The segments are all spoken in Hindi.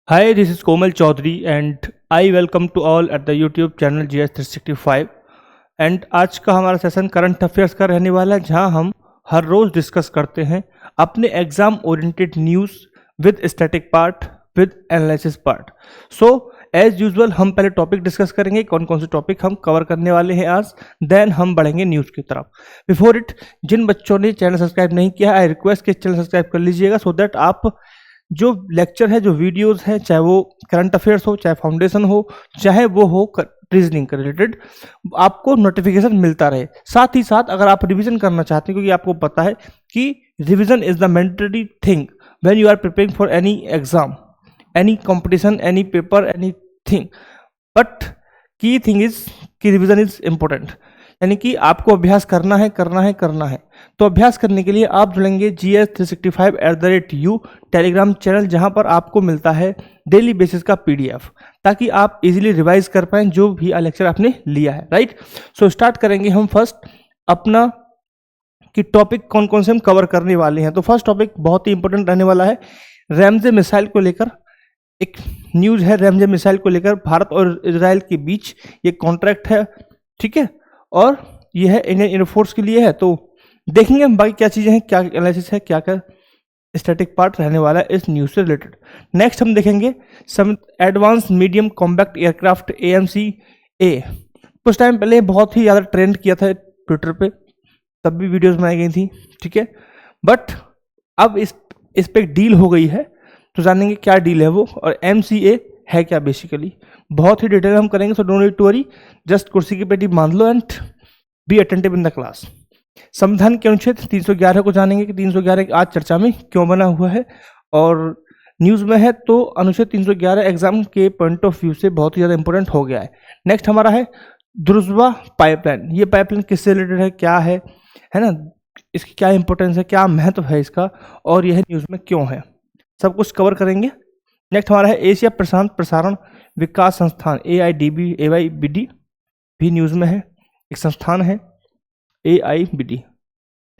Hi, this is Komal Chaudhary and I welcome to all at the YouTube channel GS 365 and आज का हमारा सेशन करंट अफेयर्स का रहने वाला है जहां हम हर रोज़ डिस्कस करते हैं अपने exam oriented news with static part with analysis part. So as usual हम पहले टॉपिक डिस्कस करेंगे कौन कौन से टॉपिक हम कवर करने वाले हैं आज, देन हम बढ़ेंगे न्यूज़ की तरफ। बिफोर इट, जिन बच्चों ने चैनल सब्सक्राइब नहीं किया आई रिक्वेस्ट कि चैनल सब्सक्राइब कर लीजिएगा सो दैट आप जो लेक्चर है, जो वीडियोस हैं, चाहे वो करंट अफेयर्स हो, चाहे फाउंडेशन हो, चाहे वो हो रीजनिंग का रिलेटेड, आपको नोटिफिकेशन मिलता रहे। साथ ही साथ अगर आप रिवीजन करना चाहते हैं, क्योंकि आपको पता है कि revision is the mandatory thing when you are preparing for any exam, any competition, any paper, any thing, but key thing is कि रिवीजन इज इम्पोर्टेंट, यानी कि आपको अभ्यास करना है करना है करना है। तो अभ्यास करने के लिए आप जुड़ेंगे GS 365 टेलीग्राम चैनल, जहां पर आपको मिलता है डेली बेसिस का PDF, ताकि आप इजीली रिवाइज कर पाएं जो भी लेक्चर आपने लिया है। राइट, सो स्टार्ट करेंगे हम फर्स्ट अपना कि टॉपिक कौन कौन से हम कवर करने वाले हैं। तो फर्स्ट टॉपिक बहुत ही इंपॉर्टेंट रहने वाला है, रैमजे मिसाइल को लेकर एक न्यूज है। रैमजे मिसाइल को लेकर भारत और इजराइल के बीच ये कॉन्ट्रैक्ट है, ठीक है, और ये है इंडियन एयरफोर्स के लिए है। तो देखेंगे हम बाकी क्या चीज़ें हैं, क्या एनालिसिस है, क्या क्या स्टैटिक पार्ट रहने वाला है इस न्यूज़ से रिलेटेड। नेक्स्ट हम देखेंगे some advance medium combat aircraft AMCA। कुछ टाइम पहले बहुत ही ज़्यादा ट्रेंड किया था ट्विटर पे, तब भी वीडियोस बनाई गई थी, ठीक है, बट अब इस पे डील हो गई है, तो जानेंगे क्या डील है वो, और MCA है क्या बेसिकली, बहुत ही डिटेल हम करेंगे। So don't need to worry, just कुर्सी की पेटी बांध लो and be attentive in the class. संविधान के अनुच्छेद 311 को जानेंगे कि 311 आज चर्चा में क्यों बना हुआ है और न्यूज़ में है, तो अनुच्छेद 311 एग्जाम के पॉइंट ऑफ व्यू से बहुत ही ज़्यादा इंपॉर्टेंट हो गया है। नेक्स्ट हमारा है ध्रुवा पाइपलाइन। ये पाइपलाइन किससे रिलेटेड है, क्या है ना, इसकी क्या इंपॉर्टेंस है, क्या महत्व है इसका, और यह न्यूज़ में क्यों है, सब कुछ कवर करेंगे। नेक्स्ट हमारा है एशिया प्रशांत प्रसारण विकास संस्थान AIBD भी न्यूज़ में है, एक संस्थान है AIBD,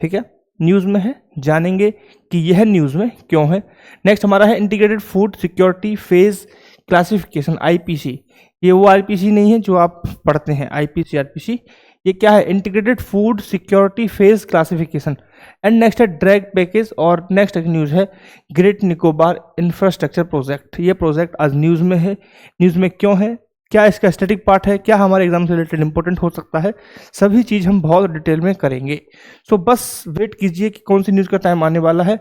ठीक है, न्यूज़ में है, जानेंगे कि यह न्यूज़ में क्यों है। नेक्स्ट हमारा है integrated food security phase classification IPC। ये वो IPC नहीं है जो आप पढ़ते हैं IPC RPC, ये क्या है, integrated food security phase classification. And next है ड्रैग पैकेज, और नेक्स्ट एक न्यूज़ है ग्रेट निकोबार इंफ्रास्ट्रक्चर प्रोजेक्ट। ये प्रोजेक्ट आज न्यूज़ में है, न्यूज़ में क्यों है, क्या इसका स्टैटिक पार्ट है, क्या हमारे एग्जाम से रिलेटेड इंपॉर्टेंट हो सकता है, सभी चीज़ हम बहुत डिटेल में करेंगे। सो बस वेट कीजिए कि कौन सी न्यूज़ का टाइम आने वाला है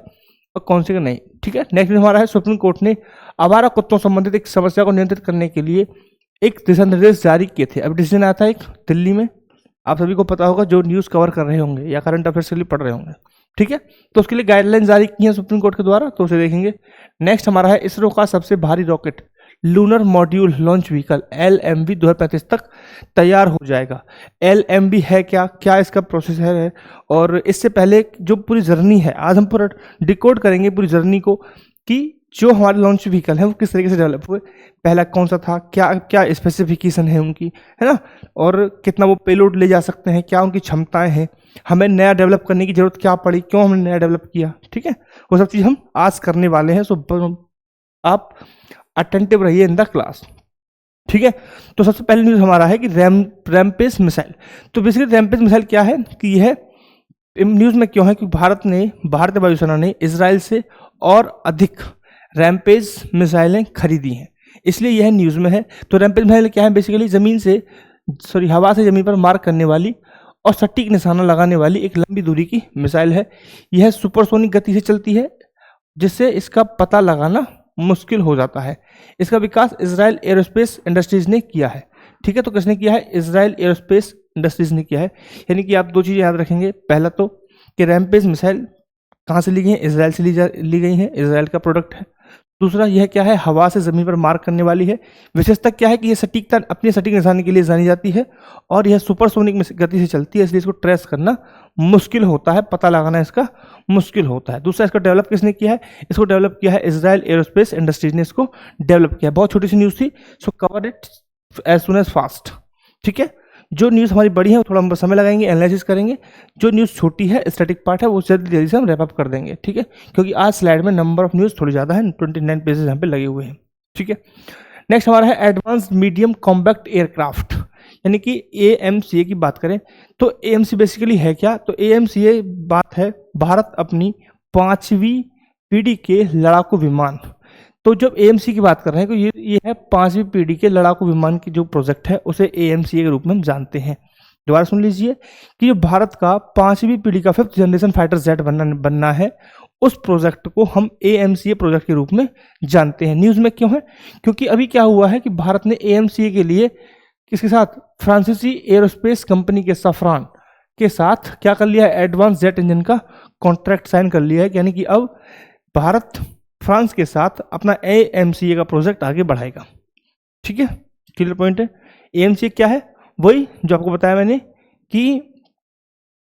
और कौन सी का नहीं, ठीक है। नेक्स्ट हमारा है सुप्रीम कोर्ट ने आवारा कुत्तों संबंधित एक समस्या को नियंत्रित करने के लिए एक दिशा निर्देश जारी किए थे। अब डिसीजन आता है एक दिल्ली में, आप सभी को पता होगा जो न्यूज़ कवर कर रहे होंगे या करंट अफेयर्स के लिए पढ़ रहे होंगे, ठीक है, तो उसके लिए गाइडलाइन जारी की है सुप्रीम कोर्ट के द्वारा, तो उसे देखेंगे। नेक्स्ट हमारा है इसरो का सबसे भारी rocket lunar module launch vehicle LMV 2035 तक तैयार हो जाएगा। LMV है क्या, क्या इसका प्रोसेसर है, और इससे पहले जो पूरी जर्नी है आज हम पूरा डिकोड करेंगे पूरी जर्नी को, कि जो हमारे लॉन्च व्हीकल है वो किस तरीके से डेवलप हुए, पहला कौन सा था, क्या क्या स्पेसिफिकेशन है उनकी, है ना, और कितना वो पेलोड ले जा सकते हैं, क्या उनकी क्षमताएं हैं, हमें नया डेवलप करने की जरूरत क्या पड़ी, क्यों हमने नया डेवलप किया, ठीक है, वो सब चीज़ हम आज करने वाले हैं। सो आप अटेंटिव रहिए इन द क्लास, ठीक है। तो सबसे पहले न्यूज़ हमारा है कि रैमपेज मिसाइल। तो बेसिकली रैमपेज मिसाइल क्या है कि यह न्यूज़ में क्यों है कि भारतीय वायुसेना ने इजराइल से और अधिक रैमपेज मिसाइलें खरीदी हैं, इसलिए यह न्यूज़ में है। तो रैमपेज मिसाइल क्या है, बेसिकली हवा से ज़मीन पर मार करने वाली और सटीक निशाना लगाने वाली एक लंबी दूरी की मिसाइल है। यह सुपरसोनिक गति से चलती है, जिससे इसका पता लगाना मुश्किल हो जाता है। इसका विकास इजराइल एरोस्पेस इंडस्ट्रीज ने किया है, ठीक है। तो किसने किया है, इजराइल एरोस्पेस इंडस्ट्रीज ने किया है। यानी कि आप दो चीज़ें याद रखेंगे, पहला तो कि रैमपेज मिसाइल कहाँ से ली गई है, इजराइल से ली गई है, इजराइल का प्रोडक्ट है। दूसरा यह क्या है, हवा से ज़मीन पर मार करने वाली है। विशेषता क्या है कि यह सटीकता अपनी सटीक निशाने के लिए जानी जाती है, और यह सुपरसोनिक गति से चलती है, इसलिए इसको ट्रेस करना मुश्किल होता है, पता लगाना इसका मुश्किल होता है। दूसरा, इसको डेवलप किसने किया है, इसको डेवलप किया है इजराइल एरोस्पेस इंडस्ट्रीज ने इसको डेवलप किया है। बहुत छोटी सी न्यूज़ थी, so cover it as soon as fast, ठीक है। जो न्यूज़ हमारी बड़ी है वो थोड़ा हम समय लगाएंगे, एनालिसिस करेंगे। जो न्यूज़ छोटी है, स्टैटिक पार्ट है, वो जल्दी जल्दी से हम रैप अप कर देंगे, ठीक है, क्योंकि आज स्लाइड में नंबर ऑफ न्यूज़ थोड़ी ज़्यादा है, 29 पेजेस यहाँ पे लगे हुए हैं, ठीक है। नेक्स्ट हमारा है एडवांस मीडियम कॉम्पैक्ट एयरक्राफ्ट, यानी कि AMCA की बात करें तो AMC बेसिकली है क्या? तो AMCA बात है भारत अपनी 5वीं पीढ़ी के लड़ाकू विमान। तो जब AMC की बात कर रहे हैं तो ये है 5वीं पीढ़ी के लड़ाकू विमान की जो प्रोजेक्ट है उसे AMCA के रूप में हम जानते हैं। दोबारा सुन लीजिए कि जो भारत का 5वीं पीढ़ी का 5th जनरेशन फाइटर जेट बनना है, उस प्रोजेक्ट को हम AMCA प्रोजेक्ट के रूप में जानते हैं। न्यूज़ में क्यों है? क्योंकि अभी क्या हुआ है कि भारत ने AMCA के लिए किसके साथ? फ्रांसीसी एरोस्पेस कंपनी के सफरान के साथ क्या कर लिया है? एडवांस जेट इंजन का कॉन्ट्रैक्ट साइन कर लिया है, यानी कि अब भारत फ्रांस के साथ अपना AMCA का प्रोजेक्ट आगे बढ़ाएगा। ठीक है, क्लियर पॉइंट है। AMCA क्या है? वही जो आपको बताया मैंने कि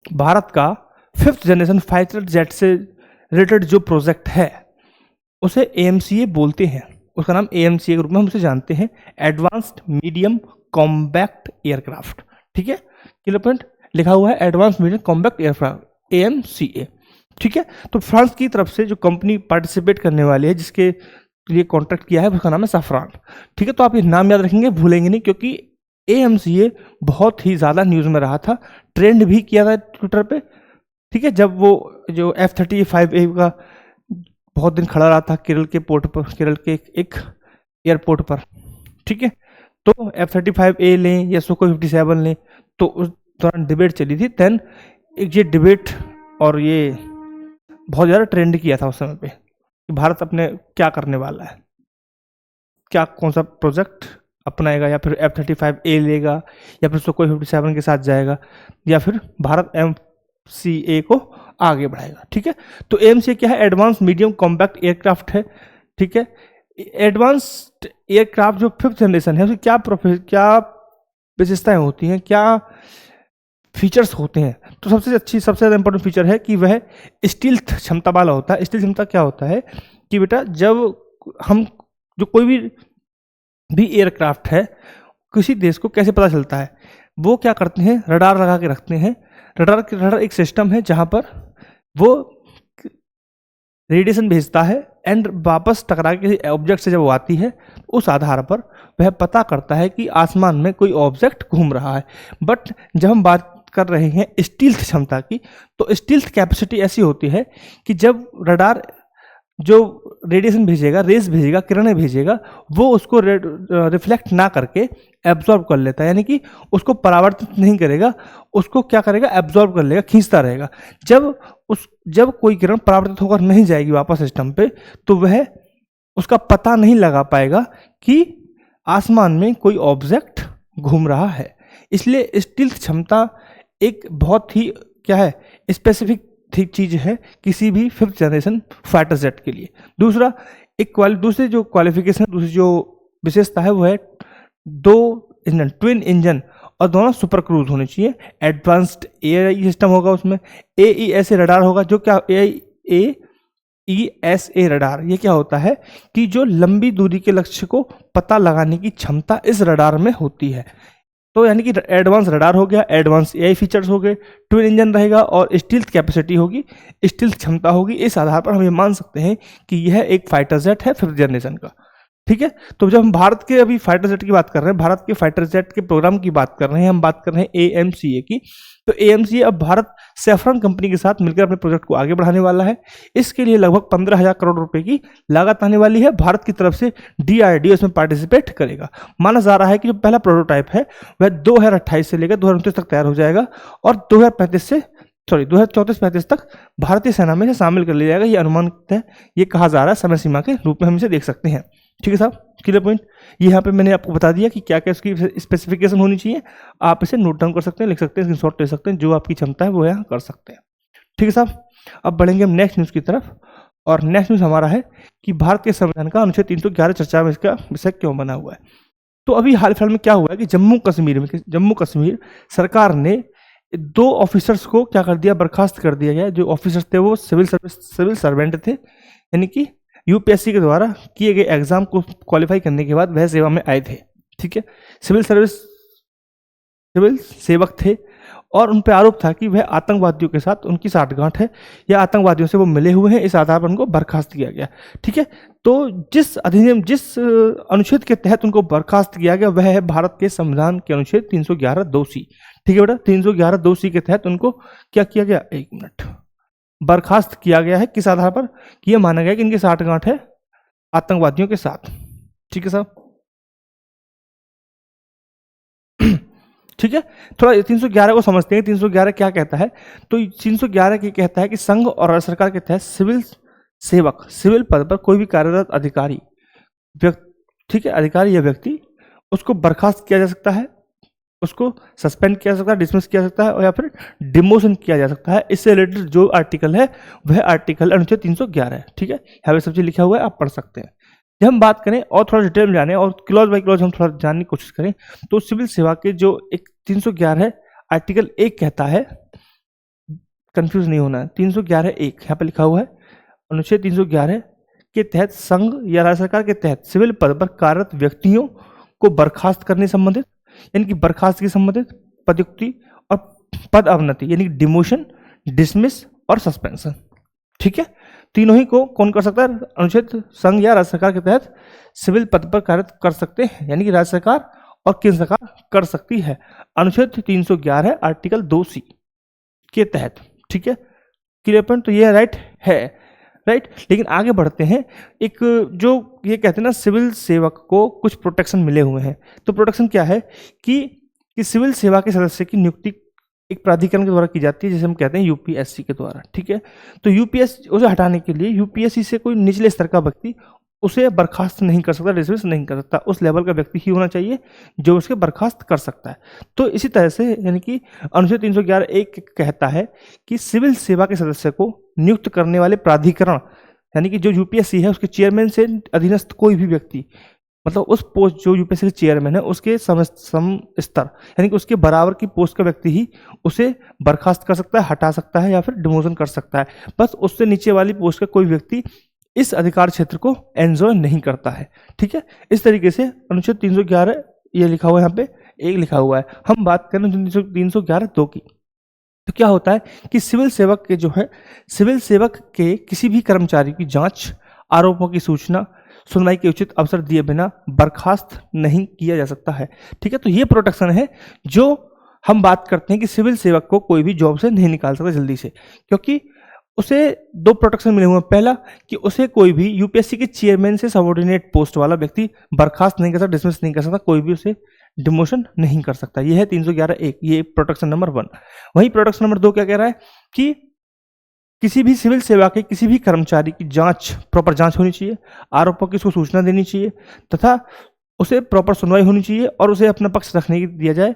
भारत का 5th जनरेशन फाइटर जेट से रिलेटेड जो प्रोजेक्ट है उसे AMCA बोलते हैं। उसका नाम AMCA के रूप में हम उसे जानते हैं, एडवांस्ड मीडियम कॉम्पैक्ट एयरक्राफ्ट। ठीक है, क्लियर पॉइंट लिखा हुआ है advance medium compact aircraft AMCA। ठीक है, तो फ्रांस की तरफ से जो कंपनी पार्टिसिपेट करने वाली है, जिसके लिए कॉन्ट्रैक्ट किया है, उसका नाम है सफरान। ठीक है, तो आप ये नाम याद रखेंगे, भूलेंगे नहीं, क्योंकि AMCA बहुत ही ज़्यादा न्यूज़ में रहा था, ट्रेंड भी किया था ट्विटर पे। ठीक है, जब वो जो F-35A का बहुत दिन खड़ा रहा था केरल के पोर्ट पर, केरल के एक एयरपोर्ट पर। ठीक है, तो F-35A लें या Sukhoi 57 लें, तो उस दौरान डिबेट चली थी। देन एक ये डिबेट और ये बहुत ज़्यादा ट्रेंड किया था उस समय पे कि भारत अपने क्या करने वाला है, क्या कौन सा प्रोजेक्ट अपनाएगा, या फिर F-35A लेगा, या फिर Sukhoi 57 के साथ जाएगा, या फिर भारत AMCA को आगे बढ़ाएगा। ठीक है, तो AMCA क्या है? एडवांस मीडियम कॉम्पैक्ट एयरक्राफ्ट है। ठीक है, एडवांस्ड एयरक्राफ्ट जो 5th जनरेशन है उसकी क्या विशेषताएं होती हैं, क्या फीचर्स होते हैं? तो सबसे ज़्यादा इंपॉर्टेंट फीचर है कि वह स्टील्थ क्षमता वाला होता है। स्टील्थ क्षमता क्या होता है कि बेटा, जब हम जो कोई भी एयरक्राफ्ट है, किसी देश को कैसे पता चलता है? वो क्या करते हैं? रडार लगा के रखते हैं। रडार एक सिस्टम है जहाँ पर वो रेडिएशन भेजता है एंड वापस टकरा के किसी ऑब्जेक्ट से जब वो आती है, उस आधार पर वह पता करता है कि आसमान में कोई ऑब्जेक्ट घूम रहा है। बट जब हम बात कर रहे हैं स्टील्थ क्षमता की, तो स्टील्थ कैपेसिटी ऐसी होती है कि जब रडार जो रेडिएशन भेजेगा, रेस भेजेगा, किरणें भेजेगा, वो उसको रिफ्लेक्ट ना करके एब्जॉर्ब कर लेता है, यानी कि उसको परावर्तित नहीं करेगा, उसको क्या करेगा? एब्जॉर्ब कर लेगा, खींचता रहेगा। जब कोई किरण परावर्तित होकर नहीं जाएगी वापस सिस्टम पे, तो वह उसका पता नहीं लगा पाएगा कि आसमान में कोई ऑब्जेक्ट घूम रहा है। इसलिए स्टील्थ क्षमता एक बहुत ही क्या है? स्पेसिफिक चीज़ है किसी भी 5th जनरेशन फाइटर जेट के लिए। दूसरी जो क्वालिफिकेशन, दूसरी जो विशेषता है वो है 2 इंजन, ट्विन इंजन, और दोनों सुपर क्रूज होने चाहिए। एडवांस्ड AESA सिस्टम होगा उसमें, AESA रडार होगा। जो क्या AESA रडार, ये क्या होता है कि जो लंबी दूरी के लक्ष्य को पता लगाने की क्षमता इस रडार में होती है। तो यानी कि एडवांस रडार हो गया, एडवांस AI फीचर्स हो गए, ट्विन इंजन रहेगा और स्टील्थ कैपेसिटी होगी, स्टील्थ क्षमता होगी। इस आधार पर हम ये मान सकते हैं कि यह एक फाइटर जेट है 5th जनरेशन का। ठीक है, तो जब हम भारत के अभी फाइटर जेट की बात कर रहे हैं, भारत के फाइटर जेट के प्रोग्राम की बात कर रहे हैं, हम बात कर रहे हैं AMCA की। तो AMCA अब भारत सैफरन कंपनी के साथ मिलकर अपने प्रोजेक्ट को आगे बढ़ाने वाला है। इसके लिए लगभग 15,000 करोड़ रुपए की लागत आने वाली है। भारत की तरफ से DRDO इसमें पार्टिसिपेट करेगा। माना जा रहा है कि जो पहला प्रोटोटाइप है वह 2028 से लेकर 2029 तक तैयार हो जाएगा और 2034-35 तक भारतीय सेना में शामिल कर लिया जाएगा। ये अनुमान है, ये कहा जा रहा है, समय सीमा के रूप में हम इसे देख सकते हैं। ठीक है साहब, क्लियर पॉइंट। ये यहाँ पे मैंने आपको बता दिया कि क्या क्या इसकी स्पेसिफिकेशन होनी चाहिए। आप इसे नोट डाउन कर सकते हैं, लिख सकते हैं, स्क्रीनशॉट ले सकते हैं, जो आपकी क्षमता है वो यहाँ कर सकते हैं। ठीक है साहब, अब बढ़ेंगे हम नेक्स्ट न्यूज़ की तरफ। और नेक्स्ट न्यूज़ हमारा है कि भारत के संविधान का अनुच्छेद 311 चर्चा में इसका विषय क्यों बना हुआ है। तो अभी हाल फिलहाल में क्या हुआ है कि जम्मू कश्मीर सरकार ने 2 ऑफिसर्स को क्या कर दिया? बर्खास्त कर दिया गया। जो ऑफिसर्स थे वो सिविल सर्वेंट थे, यानी कि UPSC के द्वारा किए गए एग्जाम को क्वालिफाई करने के बाद वह सेवा में आए थे। ठीक है, सिविल सेवक थे और उन पर आरोप था कि वह आतंकवादियों के साथ उनकी साठगांठ है या आतंकवादियों से वो मिले हुए हैं, इस आधार पर उनको बर्खास्त किया गया। ठीक है, तो जिस अधिनियम, जिस अनुच्छेद के तहत उनको बर्खास्त किया गया वह है भारत के संविधान के अनुच्छेद 311(2)(c)। ठीक है बेटा, 311(2)(c) के तहत उनको क्या किया गया, एक मिनट, बर्खास्त किया गया है। किस आधार पर? कि यह माना गया कि इनकी साठगांठ है आतंकवादियों के साथ। ठीक है साहब, ठीक है। थोड़ा 311 को समझते हैं, 311 क्या कहता है। तो 311 की कहता है कि संघ और राज्य सरकार के तहत सिविल सेवक, सिविल पद पर कोई भी कार्यरत अधिकारी व्यक्ति, ठीक है, अधिकारी या व्यक्ति, उसको बर्खास्त किया जा सकता है, उसको सस्पेंड किया जा सकता है, डिसमिस किया जा सकता है, और या फिर डिमोशन किया जा सकता है। इससे रिलेटेड जो आर्टिकल है वह आर्टिकल अनुच्छेद 311 है। ठीक है, यहाँ पे सब चीज लिखा हुआ है, आप पढ़ सकते हैं। जब हम बात करें और थोड़ा डिटेल में जाने और क्लॉज बाय क्लॉज हम थोड़ा जानने की कोशिश करें, तो सिविल सेवा के जो एक 311 है, आर्टिकल 1 कहता है, कंफ्यूज नहीं होना है, 311(1) यहाँ पे लिखा हुआ है, अनुच्छेद 311 के तहत संघ या राज्य सरकार के तहत सिविल पद पर कार्यरत व्यक्तियों को बर्खास्त करने संबंधित, यानी कि बर्खास्त की संबंधित पदोन्नति और पद अवनति, यानी डिमोशन, डिसमिस और सस्पेंशन। ठीक है, तीनों ही को कौन कर सकता है? अनुच्छेद संघ या राज्य सरकार के तहत सिविल पद पर कार्य कर सकते हैं, यानी कि राज्य सरकार और केंद्र सरकार कर सकती है, अनुच्छेद 311 आर्टिकल 2(c) के तहत। ठीक है, क्लियर पॉइंट? तो ये राइट है, राइट। लेकिन आगे बढ़ते हैं, एक जो ये कहते हैं ना, सिविल सेवक को कुछ प्रोटेक्शन मिले हुए हैं। तो प्रोटेक्शन क्या है कि सिविल सेवा के सदस्य की नियुक्ति एक प्राधिकरण के द्वारा की जाती है, जिसे हम कहते हैं यूपीएससी के द्वारा। ठीक है, तो यूपीएससी उसे हटाने के लिए यूपीएससी से कोई निचले स्तर का व्यक्ति उसे बर्खास्त नहीं कर सकता, डिसमिस नहीं कर सकता। उस लेवल का व्यक्ति ही होना चाहिए जो उसके बर्खास्त कर सकता है। तो इसी तरह से, यानी कि अनुच्छेद 311(1) कहता है कि सिविल सेवा के सदस्य को नियुक्त करने वाले प्राधिकरण, यानी कि जो यूपीएससी है उसके चेयरमैन से अधीनस्थ कोई भी व्यक्ति, मतलब उस पोस्ट जो यूपीएससी के चेयरमैन है उसके सम स्तर, यानी कि उसके बराबर की पोस्ट का व्यक्ति ही उसे बर्खास्त कर सकता है, हटा सकता है या फिर डिमोशन कर सकता है। बस उससे नीचे वाली पोस्ट का कोई व्यक्ति इस अधिकार क्षेत्र को एंजॉय नहीं करता है। ठीक है, इस तरीके से अनुच्छेद 311 ये लिखा हुआ है, यहाँ पे 1 लिखा हुआ है। हम बात करें 311(2) की, तो क्या होता है कि सिविल सेवक के जो है, सिविल सेवक के किसी भी कर्मचारी की जांच, आरोपों की सूचना, सुनवाई के उचित अवसर दिए बिना बर्खास्त नहीं किया जा सकता है। ठीक है, तो ये प्रोटेक्शन है जो हम बात करते हैं कि सिविल सेवक को कोई भी जॉब से नहीं निकाल सकता जल्दी से, क्योंकि उसे 2 प्रोटेक्शन मिले हुए हैं। पहला कि उसे कोई भी यूपीएससी के चेयरमैन से सबऑर्डिनेट पोस्ट वाला व्यक्ति बर्खास्त नहीं कर सकता, डिसमिस नहीं कर सकता, कोई भी उसे डिमोशन नहीं कर सकता। ये है 311(1), ये प्रोटेक्शन नंबर 1। वहीं प्रोटेक्शन नंबर 2 क्या कह रहा है कि किसी भी सिविल सेवा के किसी भी कर्मचारी की जांच, प्रॉपर जांच होनी चाहिए, आरोपों की उसको सूचना देनी चाहिए, तथा उसे प्रॉपर सुनवाई होनी चाहिए और उसे अपना पक्ष रखने की दिया जाए।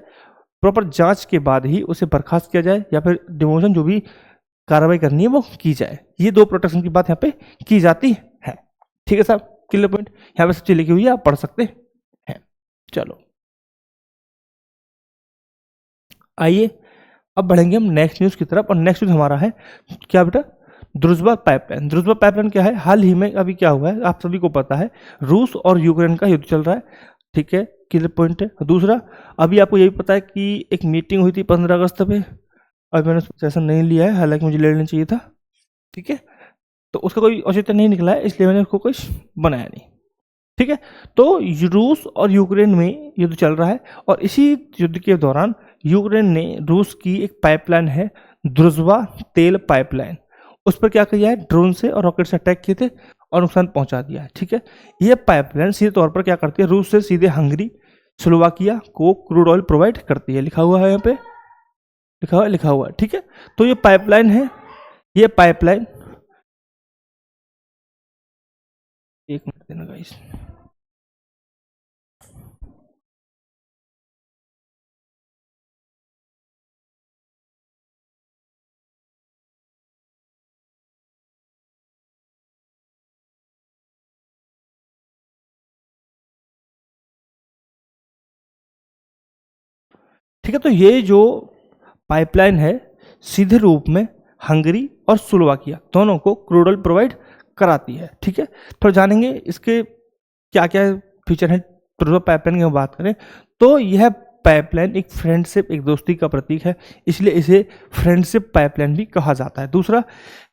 प्रॉपर जांच के बाद ही उसे बर्खास्त किया जाए या फिर डिमोशन जो भी कार्रवाई करनी है वो की जाए। ये 2 प्रोटेक्शन की बात यहाँ पे की जाती है। ठीक है साहब, क्लियर पॉइंट? यहाँ पे सब चीज लिखी हुई है, आप पढ़ सकते हैं। चलो आइए अब बढ़ेंगे हम नेक्स्ट न्यूज की तरफ, और नेक्स्ट न्यूज हमारा है क्या बेटा? द्रुजबा पाइपलाइन। द्रुजबा पाइपलाइन क्या है? हाल ही में अभी क्या हुआ है आप सभी को पता है, रूस और यूक्रेन का युद्ध चल रहा है। ठीक है, क्लियर पॉइंट है। दूसरा, अभी आपको यही पता है कि एक मीटिंग हुई थी 15 अगस्त पे, और मैंने सेशन नहीं लिया है, हालांकि मुझे ले लेना चाहिए था। ठीक है, तो उसका कोई औचित्य नहीं निकला है, इसलिए मैंने उसको कुछ बनाया नहीं। ठीक है, तो रूस और यूक्रेन में युद्ध चल रहा है, और इसी युद्ध के दौरान यूक्रेन ने रूस की एक पाइपलाइन है, द्रुजबा तेल पाइपलाइन, उस पर क्या किया है, ड्रोन से और रॉकेट से अटैक किए थे और नुकसान पहुंचा दिया है। ठीक है, ये पाइपलाइन सीधे तौर पर क्या करती है, रूस से सीधे हंगरी, स्लोवाकिया को क्रूड ऑयल प्रोवाइड करती है। लिखा हुआ है यहाँ पे, लिखा हुआ है। ठीक है, तो ये पाइपलाइन है, ये पाइपलाइन, एक मिनट देना गाइस। ठीक है, तो ये जो पाइपलाइन है सीधे रूप में हंगरी और स्लोवाकिया दोनों को क्रूड ऑयल प्रोवाइड कराती है। ठीक है, तो जानेंगे इसके क्या क्या फीचर हैं। द्रुजबा पाइपलाइन की हम बात करें तो यह पाइपलाइन एक फ्रेंडशिप, एक दोस्ती का प्रतीक है, इसलिए इसे फ्रेंडशिप पाइपलाइन भी कहा जाता है। दूसरा,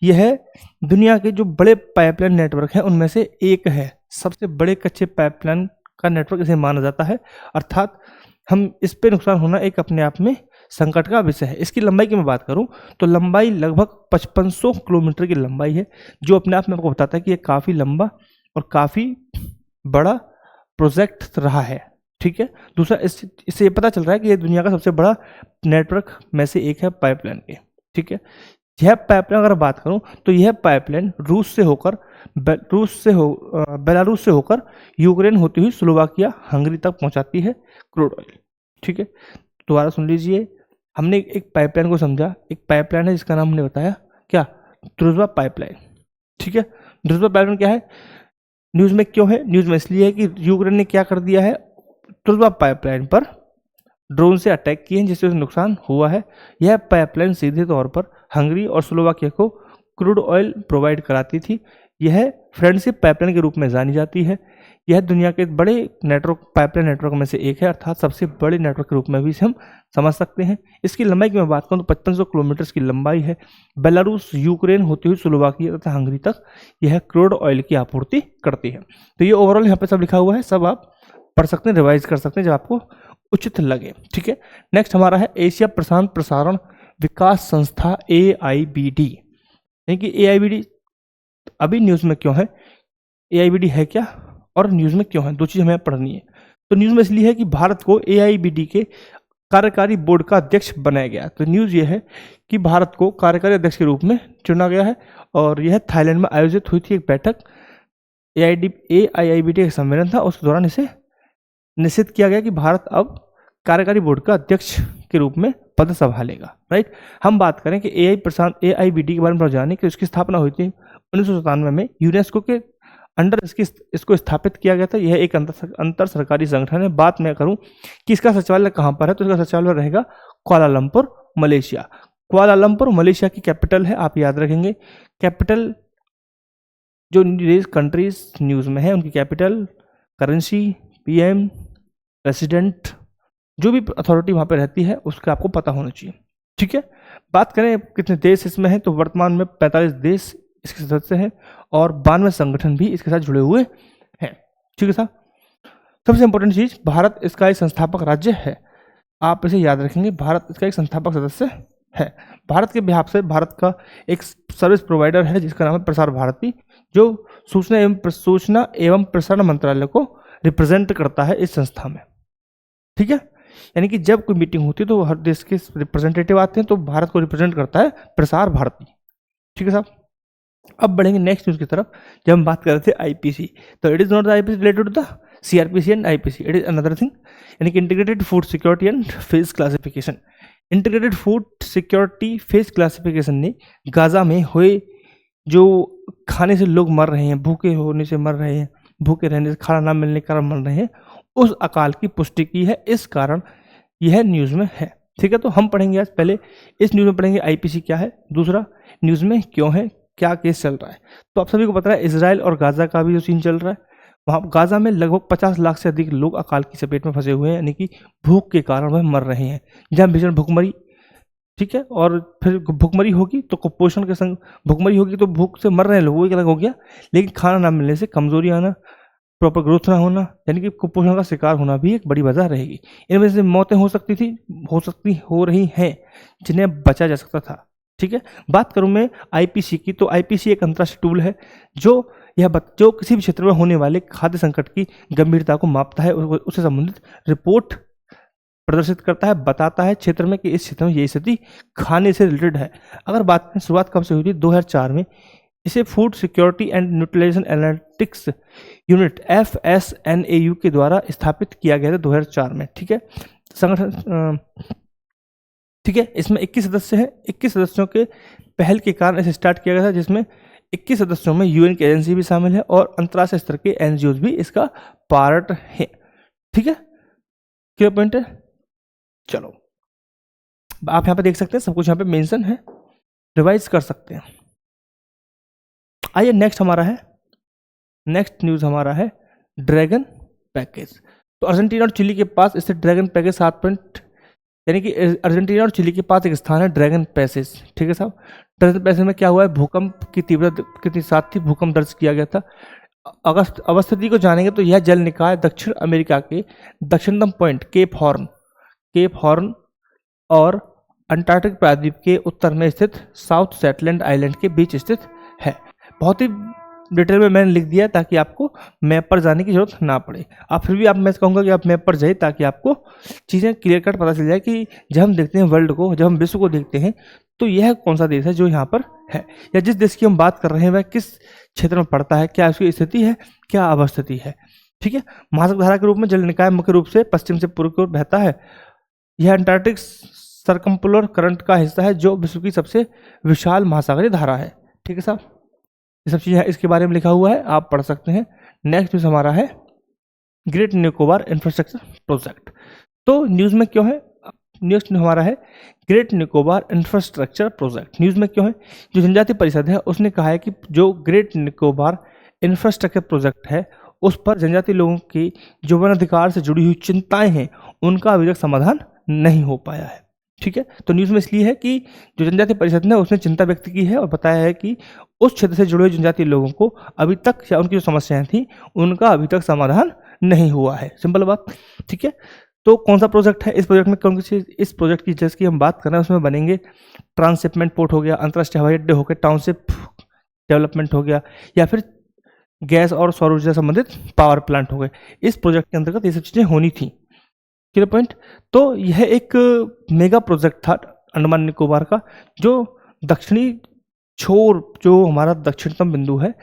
यह दुनिया के जो बड़े पाइपलाइन नेटवर्क हैं उनमें से एक है। सबसे बड़े कच्चे पाइपलाइन का नेटवर्क इसे माना जाता है, अर्थात हम इस पे नुकसान होना एक अपने आप में संकट का विषय है। इसकी लंबाई की मैं बात करूं तो लंबाई लगभग 5500 किलोमीटर की लंबाई है, जो अपने आप में आपको बताता है कि ये काफ़ी लंबा और काफ़ी बड़ा प्रोजेक्ट रहा है। ठीक है। दूसरा, इससे ये पता चल रहा है कि ये दुनिया का सबसे बड़ा नेटवर्क में से एक है पाइपलाइन के। ठीक है। यह पाइपलाइन अगर बात करूं तो यह पाइपलाइन बेलारूस से होकर यूक्रेन होती हुई स्लोवाकिया, हंगरी तक पहुंचाती है क्रूड ऑयल। ठीक है। दोबारा सुन लीजिए, हमने एक पाइपलाइन को समझा। एक पाइपलाइन है जिसका नाम हमने बताया क्या, ड्रूजबा पाइपलाइन। ठीक है। ड्रूजबा पाइपलाइन क्या है, न्यूज़ में क्यों है, न्यूज़ में इसलिए है कि यूक्रेन ने क्या कर दिया है, ड्रूजबा पाइपलाइन पर ड्रोन से अटैक किए हैं, जिससे उसे नुकसान हुआ है। यह पाइपलाइन सीधे तौर पर हंगरी और स्लोवाकिया को क्रूड ऑयल प्रोवाइड कराती थी। यह फ्रेंडशिप पाइपलाइन के रूप में जानी जाती है। यह दुनिया के बड़े पाइपलाइन नेटवर्क में से एक है, अर्थात सबसे बड़े नेटवर्क के रूप में भी इसे हम समझ सकते हैं। इसकी लंबाई की मैं बात करूँ तो 5500 किलोमीटर की लंबाई है। बेलारूस, यूक्रेन होती हुई स्लोवाकिया तथा हंगरी तक यह क्रूड ऑयल की आपूर्ति करती है। तो ये ओवरऑल यहाँ पे सब लिखा हुआ है, सब आप पढ़ सकते हैं, रिवाइज कर सकते हैं जब आपको उचित लगे। ठीक है। नेक्स्ट हमारा है एशिया प्रशांत प्रसारण विकास संस्था AIBD। यानी कि AIBD अभी न्यूज़ में क्यों है, AIBD है क्या और न्यूज़ में क्यों है, दो चीज़ हमें पढ़नी है। तो न्यूज़ में इसलिए है कि भारत को AIBD के कार्यकारी बोर्ड का अध्यक्ष बनाया गया। तो न्यूज़ ये है कि भारत को कार्यकारी अध्यक्ष के रूप में चुना गया है और यह थाईलैंड में आयोजित हुई थी एक बैठक। AIBD का सम्मेलन था, उस दौरान इसे निश्चित किया गया कि भारत अब कार्यकारी बोर्ड का अध्यक्ष के रूप में पद संभालेगा। राइट। हम बात करें कि AIBD के बारे में जानें कि उसकी स्थापना हुई थी 1997 में। यूनेस्को के अंडर इसको स्थापित किया गया था। यह एक अंतर सरकारी संगठन है। बात मैं करूं कि इसका सचिवालय कहां पर है, तो इसका सचिवालय रहेगा कुआलालंपुर, मलेशिया। कुआलालंपुर मलेशिया की कैपिटल है, आप याद रखेंगे। कैपिटल जो कंट्रीज न्यूज़ में है उनकी कैपिटल, करेंसी, PM, प्रेसिडेंट, जो भी अथॉरिटी वहाँ पे रहती है उसका आपको पता होना चाहिए। ठीक है। बात करें कितने देश इसमें हैं तो वर्तमान में 45 देश इसके सदस्य हैं और 92 संगठन भी इसके साथ जुड़े हुए हैं। ठीक है साहब। सबसे इंपॉर्टेंट चीज़, भारत इसका एक संस्थापक राज्य है, आप इसे याद रखेंगे, भारत इसका एक संस्थापक सदस्य है। भारत के बिहाफ से भारत का एक सर्विस प्रोवाइडर है जिसका नाम है प्रसार भारती, जो सूचना एवं प्रसारण मंत्रालय को रिप्रेजेंट करता है इस संस्था में। ठीक है। यानी कि जब कोई मीटिंग होती है तो हर देश के रिप्रेजेंटेटिव आते हैं, तो भारत को रिप्रेजेंट करता है प्रसार भारती। ठीक है साहब। अब बढ़ेंगे नेक्स्ट न्यूज़ की तरफ। जब हम बात कर रहे थे IPC, तो it is not the IPC related to the CRPC and IPC, it is another thing. यानी कि integrated food security and phase classification. Integrated food security phase classification ने गाजा में हुए जो खाने से लोग मर रहे हैं, भूखे होने से मर रहे हैं, भूखे रहने से, खाना ना मिलने के कारण मर रहे हैं, उस अकाल की पुष्टि की है। इस कारण यह न्यूज़ में है। ठीक है। तो हम पढ़ेंगे आज पहले इस न्यूज़ में पढ़ेंगे IPC क्या है, दूसरा न्यूज़ में क्यों है, क्या केस चल रहा है। तो आप सभी को पता है इजराइल और गाजा का भी जो सीन चल रहा है, वहाँ गाजा में लगभग 50 लाख से अधिक लोग अकाल की चपेट में फंसे हुए हैं, यानी कि भूख के कारण वह मर रहे हैं। जहाँ भीषण भूखमरी, ठीक है, और फिर भूखमरी होगी तो कुपोषण के संग भूखमरी होगी तो भूख से मर रहे हैं लोग, वो एक अलग हो गया। लेकिन खाना ना मिलने से कमजोरी आना, प्रॉपर ग्रोथ ना होना, यानी कि कुपोषण का शिकार होना भी एक बड़ी वजह रहेगी। इनमें से मौतें हो रही हैं जिन्हें बचा जा सकता था। ठीक है। बात करूं मैं IPC की, तो IPC एक अंतर्राष्ट्रीय टूल है जो किसी भी क्षेत्र में होने वाले खाद्य संकट की गंभीरता को मापता है, उससे संबंधित रिपोर्ट प्रदर्शित करता है, बताता है क्षेत्र में कि इस क्षेत्र में ये स्थिति खाने से रिलेटेड है। अगर बात करें शुरुआत कब से हुई थी, 2004 में इसे food security and nutrition analytics unit FSNAU के द्वारा स्थापित किया गया था 2004 में। ठीक है। संगठन, ठीक है, इसमें 21 सदस्य हैं। 21 सदस्यों के पहल के कारण इसे स्टार्ट किया गया था, जिसमें 21 सदस्यों में UN की एजेंसी भी शामिल है और अंतर्राष्ट्रीय स्तर के NGOs भी इसका पार्ट है। ठीक है। क्लियर पॉइंट है। चलो, आप यहाँ पे देख सकते हैं सब कुछ यहाँ पे मेंशन है, रिवाइज कर सकते हैं। आइए नेक्स्ट न्यूज़ हमारा है ड्रैगन पैकेज। तो अर्जेंटीना और चिली के पास स्थित ड्रैगन पैकेज 7 पॉइंट, यानी कि अर्जेंटीना और चिली के पास एक स्थान है ड्रैगन पैसेज। ठीक है साहब, ड्रैगन पैसेज में क्या हुआ है, भूकंप की तीव्रता कितनी 7 थी, भूकंप दर्ज किया गया था। अगस्त अवस्थिति को जानेंगे तो यह जल निकाय दक्षिण अमेरिका के दक्षिणतम पॉइंट केप हॉर्न और अंटार्कटिक प्रायद्वीप के उत्तर में स्थित साउथ सेटलैंड आइलैंड के बीच स्थित है। बहुत ही डिटेल में मैंने लिख दिया ताकि आपको मैप पर जाने की जरूरत ना पड़े। आप फिर भी मैं कहूँगा कि आप मैप पर जाइए ताकि आपको चीज़ें क्लियर कट पता चल जाए कि जब हम देखते हैं वर्ल्ड को, जब हम विश्व को देखते हैं तो यह कौन सा देश है जो यहाँ पर है, या जिस देश की हम बात कर रहे हैं वह किस क्षेत्र में पड़ता है, क्या उसकी स्थिति है, क्या अवस्थिति है। ठीक है, महासागर धारा के रूप में जल निकाय मुख्य रूप से पश्चिम से पूर्व की ओर बहता है। यह अंटार्कटिक सर्कम्पोलर करंट का हिस्सा है जो विश्व की सबसे विशाल महासागरीय धारा है। ठीक है साहब, ये सब चीज़ें इसके बारे में लिखा हुआ है, आप पढ़ सकते हैं। नेक्स्ट न्यूज़ हमारा है ग्रेट निकोबार इंफ्रास्ट्रक्चर प्रोजेक्ट। तो न्यूज़ में क्यों है, न्यूज़ हमारा है great Nicobar infrastructure project. News में क्यों है, जो जनजातीय परिषद है उसने कहा है कि जो ग्रेट निकोबार इंफ्रास्ट्रक्चर प्रोजेक्ट है उस पर जनजातीय लोगों की जो वन अधिकार से जुड़ी हुई चिंताएं हैं उनका अभी तक समाधान नहीं हो पाया है। ठीक है, तो न्यूज़ में इसलिए है कि जो जनजातीय परिषद ने उसने चिंता व्यक्त की है और बताया है कि उस क्षेत्र से जुड़े हुए जनजातीय लोगों को अभी तक, या उनकी जो समस्याएं थी उनका अभी तक समाधान नहीं हुआ है। सिंपल बात। ठीक है, तो कौन सा प्रोजेक्ट है, इस प्रोजेक्ट में कौन सी, इस प्रोजेक्ट की जिसकी हम बात कर रहे हैं उसमें बनेंगे ट्रांसशिपमेंट पोर्ट हो गया, अंतर्राष्ट्रीय हवाई अड्डे हो गए, टाउनशिप डेवलपमेंट हो गया, या फिर गैस और सौर ऊर्जा संबंधित पावर प्लांट हो गए। इस प्रोजेक्ट के अंतर्गत ये सब चीज़ें होनी थी। Clear point. तो यह एक मेगा प्रोजेक्ट था अंडमान निकोबार का, जो दक्षिणी छोर, जो हमारा दक्षिणतम बिंदु है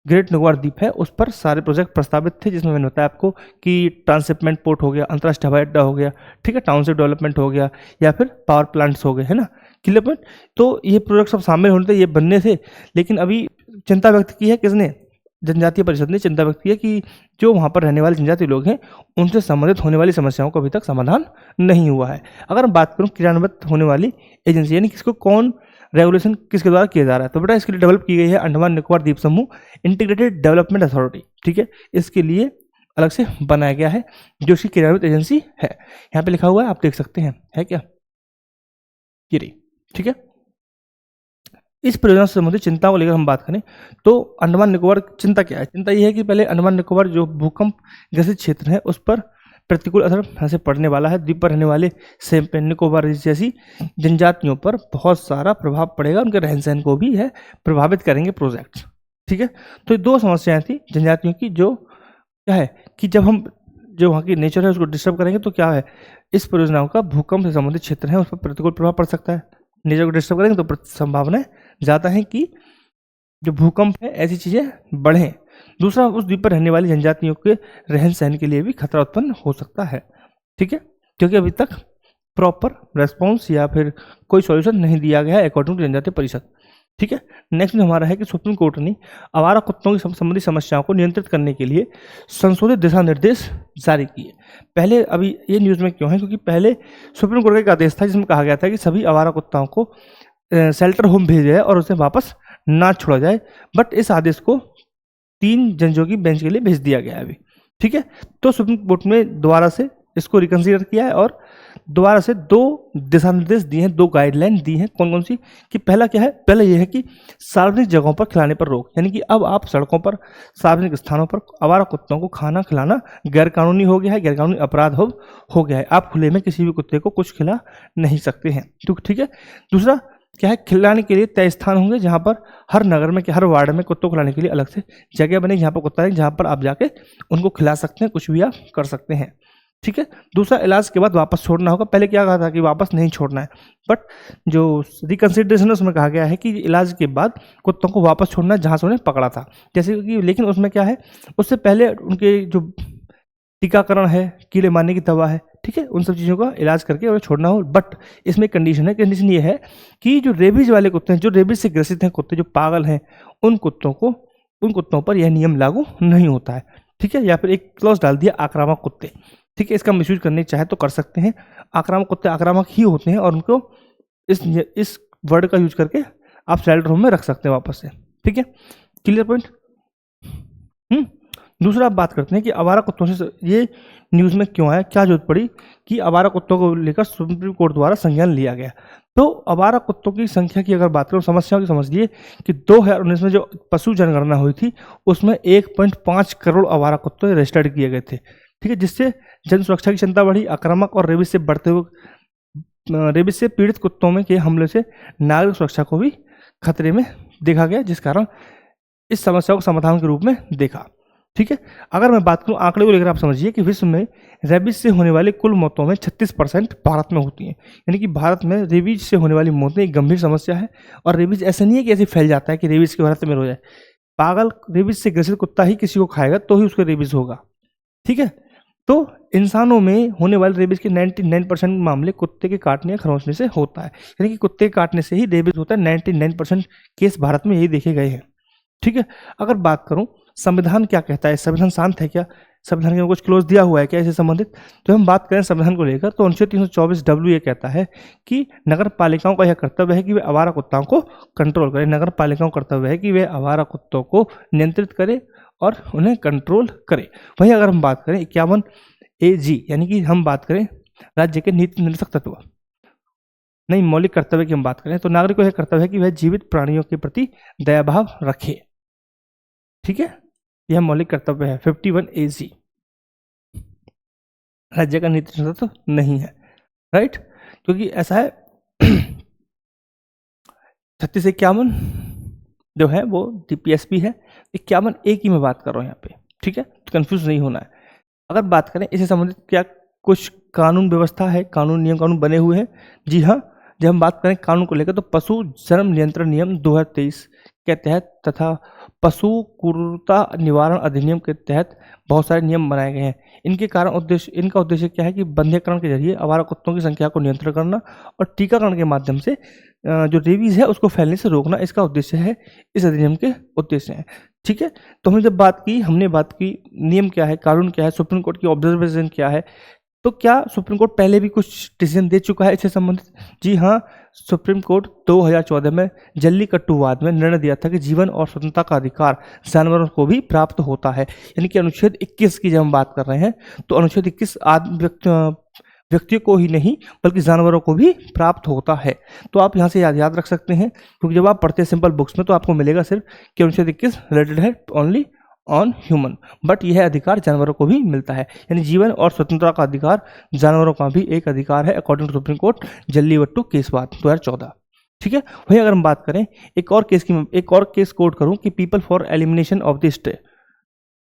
ग्रेट निकोबार द्वीप है, उस पर सारे प्रोजेक्ट प्रस्तावित थे, जिसमें मैंने बताया आपको कि ट्रांसशिपमेंट पोर्ट हो गया, अंतर्राष्ट्रीय हवाई अड्डा हो गया, ठीक है, टाउनशिप डेवलपमेंट हो गया, या फिर पावर प्लांट्स हो गए, है ना। Clear point. तो ये प्रोजेक्ट सब शामिल होने थे, ये बनने थे, लेकिन अभी चिंता व्यक्त की है किसने, जनजातीय परिषद ने चिंता व्यक्त की है कि जो वहाँ पर रहने वाले जनजातीय लोग हैं उनसे संबंधित होने वाली समस्याओं का अभी तक समाधान नहीं हुआ है। अगर हम बात करूँ क्रियान्वित होने वाली एजेंसी, यानी किसको कौन रेगुलेशन किसके द्वारा किया जा रहा है, तो बेटा इसके लिए डेवलप की गई है अंडमान निकोबार द्वीप समूह इंटीग्रेटेड डेवलपमेंट अथॉरिटी। ठीक है, इसके लिए अलग से बनाया गया है जो इसकी क्रियान्वित एजेंसी है। यहाँ पे लिखा हुआ है, आप देख सकते हैं, है क्या, ये रही। ठीक है, इस परियोजना से संबंधित चिंताओं को लेकर हम बात करें तो अंडमान निकोबार चिंता क्या है, चिंता यह है कि पहले अंडमान निकोबार जो भूकंप ग्रसित क्षेत्र है उस पर प्रतिकूल असर ऐसे पड़ने वाला है। द्वीप पर रहने वाले सेम्पेन निकोबार जैसी जनजातियों पर बहुत सारा प्रभाव पड़ेगा, उनके रहन सहन को भी है प्रभावित करेंगे प्रोजेक्ट। ठीक है, तो ये दो समस्याएं थी जनजातियों की, जो क्या है कि जब हम जो वहाँ की नेचर है उसको डिस्टर्ब करेंगे तो क्या है, इस परियोजनाओं का भूकंप से संबंधित क्षेत्र है उस पर प्रतिकूल प्रभाव पड़ सकता है। नेचर को डिस्टर्ब करेंगे तो संभावना ज़्यादा है कि जो भूकंप है ऐसी चीज़ें बढ़ें। दूसरा, उस द्वीप पर रहने वाली जनजातियों के रहन सहन के लिए भी खतरा उत्पन्न हो सकता है। ठीक है, क्योंकि अभी तक प्रॉपर रेस्पॉन्स या फिर कोई सॉल्यूशन नहीं दिया गया है अकॉर्डिंग टू जनजातीय परिषद। ठीक है, नेक्स्ट में हमारा है कि सुप्रीम कोर्ट ने आवारा कुत्तों की संबंधी समस्याओं को नियंत्रित करने के लिए संशोधित दिशा निर्देश जारी किए। पहले, अभी ये न्यूज़ में क्यों है, क्योंकि पहले सुप्रीम कोर्ट का एक आदेश था जिसमें कहा गया था कि सभी आवारा कुत्ताओं को शेल्टर होम भेजा जाए और उसे वापस ना छोड़ा जाए, बट इस आदेश को 3 जजों की बेंच के लिए भेज दिया गया है अभी। ठीक है, तो सुप्रीम कोर्ट ने दोबारा से इसको रिकंसीडर किया है और दोबारा से 2 दिशा निर्देश दिए हैं, 2 गाइडलाइन दी हैं। कौन कौन सी, कि पहला क्या है, पहला यह है कि सार्वजनिक जगहों पर खिलाने पर रोक, यानी कि अब आप सड़कों पर, सार्वजनिक स्थानों पर आवारा कुत्तों को खाना खिलाना गैरकानूनी हो गया है, गैरकानूनी अपराध हो गया है। आप खुले में किसी भी कुत्ते को कुछ खिला नहीं सकते हैं। ठीक है, दूसरा क्या है, खिलाने के लिए तय स्थान होंगे जहाँ पर हर नगर में, हर वार्ड में कुत्तों को खिलाने के लिए अलग से जगह बनेगी जहाँ पर कुत्ता है, जहाँ पर आप जाके उनको खिला सकते हैं, कुछ भी आप कर सकते हैं। ठीक है, दूसरा, इलाज के बाद वापस छोड़ना होगा। पहले क्या कहा था कि वापस नहीं छोड़ना है, बट जो रिकंसिडरेशन है उसमें कहा गया है कि इलाज के बाद कुत्तों को वापस छोड़ना है जहाँ से उन्हें पकड़ा था, जैसे कि, लेकिन उसमें क्या है, उससे पहले उनके जो टीकाकरण है, कीड़े मारने की दवा है, ठीक है, उन सब चीज़ों का इलाज करके उन्हें छोड़ना हो। बट इसमें कंडीशन है, कंडीशन ये है कि जो रेबीज वाले कुत्ते हैं, जो रेबीज से ग्रसित हैं कुत्ते, जो पागल हैं, उन कुत्तों पर यह नियम लागू नहीं होता है। ठीक है, या फिर एक क्लॉज डाल दिया आक्रामक कुत्ते। ठीक है, इसका मिसयूज करने चाहे तो कर सकते हैं। आक्रामक कुत्ते आक्रामक ही होते हैं और उनको इस वर्ड का यूज करके आप शेल्टर होम में रख सकते हैं वापस से। ठीक है, क्लियर पॉइंट। दूसरा आप बात करते हैं कि आवारा कुत्तों से ये न्यूज़ में क्यों आया, क्या जरूरत पड़ी कि आवारा कुत्तों को लेकर सुप्रीम कोर्ट द्वारा संज्ञान लिया गया। तो आवारा कुत्तों की संख्या की अगर बात करें, समस्याओं की समझिए कि 2019 में जो पशु जनगणना हुई थी उसमें 1.5 करोड़ आवारा कुत्ते रजिस्टर्ड किए गए थे, ठीक है, जिससे जन सुरक्षा की क्षमता बढ़ी। आक्रामक और रेबीज से बढ़ते हुए रेबीज से पीड़ित कुत्तों में के हमले से नागरिक सुरक्षा को भी खतरे में देखा गया, जिस कारण इस समस्या को समाधान के रूप में देखा, ठीक है। अगर मैं बात करूं आंकड़े को लेकर, आप समझिए कि विश्व में रेबीज से होने वाली कुल मौतों में 36% भारत में होती हैं। यानी कि भारत में रेबीज से होने वाली मौतें एक गंभीर समस्या है। और रेबीज ऐसा नहीं है कि ऐसे फैल जाता है कि रेबीज के भारत में हो जाए। पागल रेबीज से ग्रसित कुत्ता ही किसी को खाएगा तो ही उसको रेबीज होगा, ठीक है। तो इंसानों में होने वाले रेबीज के 99% मामले कुत्ते के काटने या खरोंचने से होता है। यानी कि कुत्ते के काटने से ही रेबीज होता है। 99% केस भारत में यही देखे गए हैं, ठीक है। अगर बात करूं संविधान क्या कहता है, संविधान शांत है क्या, संविधान के कुछ क्लोज दिया हुआ है क्या इससे संबंधित, तो हम बात करें संविधान को लेकर तो अनुच्छेद 324 डब्ल्यू ये कहता है कि नगर पालिकाओं का यह कर्तव्य है कि वे आवारा कुत्ताओं को कंट्रोल करें। नगर पालिकाओं का कर्तव्य है कि वे आवारा कुत्तों को नियंत्रित करें और उन्हें कंट्रोल करें। वहीं अगर हम बात करें 51 AG, यानी कि हम बात करें राज्य के नीति निर्देशक तत्व, नहीं मौलिक कर्तव्य की हम बात करें तो नागरिक को यह कर्तव्य है कि वह जीवित प्राणियों के प्रति दयाभाव रखे, ठीक है, यह मौलिक कर्तव्य है। 51 AG राज्य का नीति निर्देशक तत्व नहीं है, राइट, क्योंकि ऐसा है 3651 जो है वो DPSP है। 51A की मैं बात कर रहा हूँ यहाँ पे, ठीक है, तो कंफ्यूज नहीं होना है। अगर बात करें इससे संबंधित क्या कुछ कानून व्यवस्था है, कानून नियम कानून बने हुए हैं, जी हाँ। जब हम बात करें कानून को लेकर तो पशु जन्म नियंत्रण नियम 2023 के तहत तथा पशु क्रूरता निवारण अधिनियम के तहत बहुत सारे नियम बनाए गए हैं। इनका उद्देश्य क्या है कि बंधीकरण के जरिए आवारा कुत्तों की संख्या को नियंत्रण करना और टीकाकरण के माध्यम से जो रेबीज है उसको फैलने से रोकना, इसका उद्देश्य है, इस अधिनियम के उद्देश्य हैं, ठीक है। तो हमने बात की नियम क्या है, कानून क्या है, सुप्रीम कोर्ट की ऑब्जर्वेशन क्या है। तो क्या सुप्रीम कोर्ट पहले भी कुछ डिसीजन दे चुका है इससे संबंधित? जी हाँ, सुप्रीम कोर्ट 2014 में जल्लीकट्टूवाद में निर्णय दिया था कि जीवन और स्वतंत्रता का अधिकार जानवरों को भी प्राप्त होता है। यानी कि अनुच्छेद 21 की जब हम बात कर रहे हैं तो अनुच्छेद 21 व्यक्तियों को ही नहीं बल्कि जानवरों को भी प्राप्त होता है। तो आप यहाँ से याद रख सकते हैं, क्योंकि जब आप पढ़ते हैं सिंपल बुक्स में तो आपको मिलेगा सिर्फ कि अनुच्छेद 21 रिलेटेड है ओनली ऑन ह्यूमन, बट यह अधिकार जानवरों को भी मिलता है। यानी जीवन और स्वतंत्रता का अधिकार जानवरों का भी एक अधिकार है according to Supreme Court Jallikattu केसवाद 2014, ठीक है। वहीं अगर हम बात करें एक और केस कोट करूं कि people for elimination of the stay,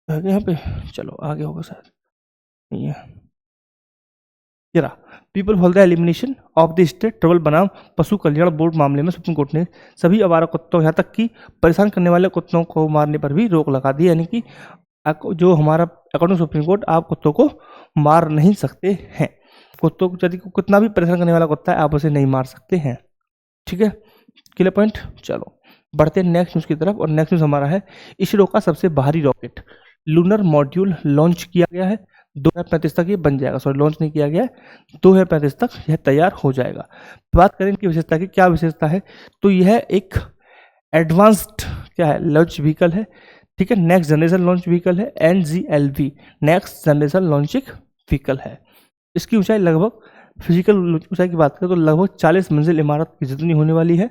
यहाँ पे चलो आगे होगा शायद, नहीं है जरा, people for the elimination of the state trouble बनाम पशु कल्याण बोर्ड मामले में सुप्रीम कोर्ट ने सभी आवारा कुत्तों यहाँ तक कि परेशान करने वाले कुत्तों को मारने पर भी रोक लगा दी। यानी कि जो हमारा अकॉर्डिंग सुप्रीम कोर्ट आप कुत्तों को मार नहीं सकते हैं। कुत्तों को यदि कितना भी परेशान करने वाला कुत्ता है आप उसे नहीं मार सकते हैं, ठीक है, क्लियर पॉइंट। चलो बढ़ते हैं नेक्स्ट न्यूज़ की तरफ, और नेक्स्ट न्यूज़ हमारा है इसरो का सबसे भारी रॉकेट लूनर मॉड्यूल लॉन्च किया गया है। 2035 तक ये बन जाएगा, सॉरी लॉन्च नहीं किया गया है, 2035 तक यह तैयार हो जाएगा। बात करें इनकी विशेषता की, क्या विशेषता है, तो यह एक एडवांस्ड क्या है लॉन्च व्हीकल है, ठीक है, नेक्स्ट जनरेशन लॉन्च व्हीकल है, NGLV next generation launching vehicle है। इसकी ऊंचाई लगभग फिजिकल ऊंचाई की बात करें तो लगभग 40 मंजिल इमारत की जितनी होने वाली है,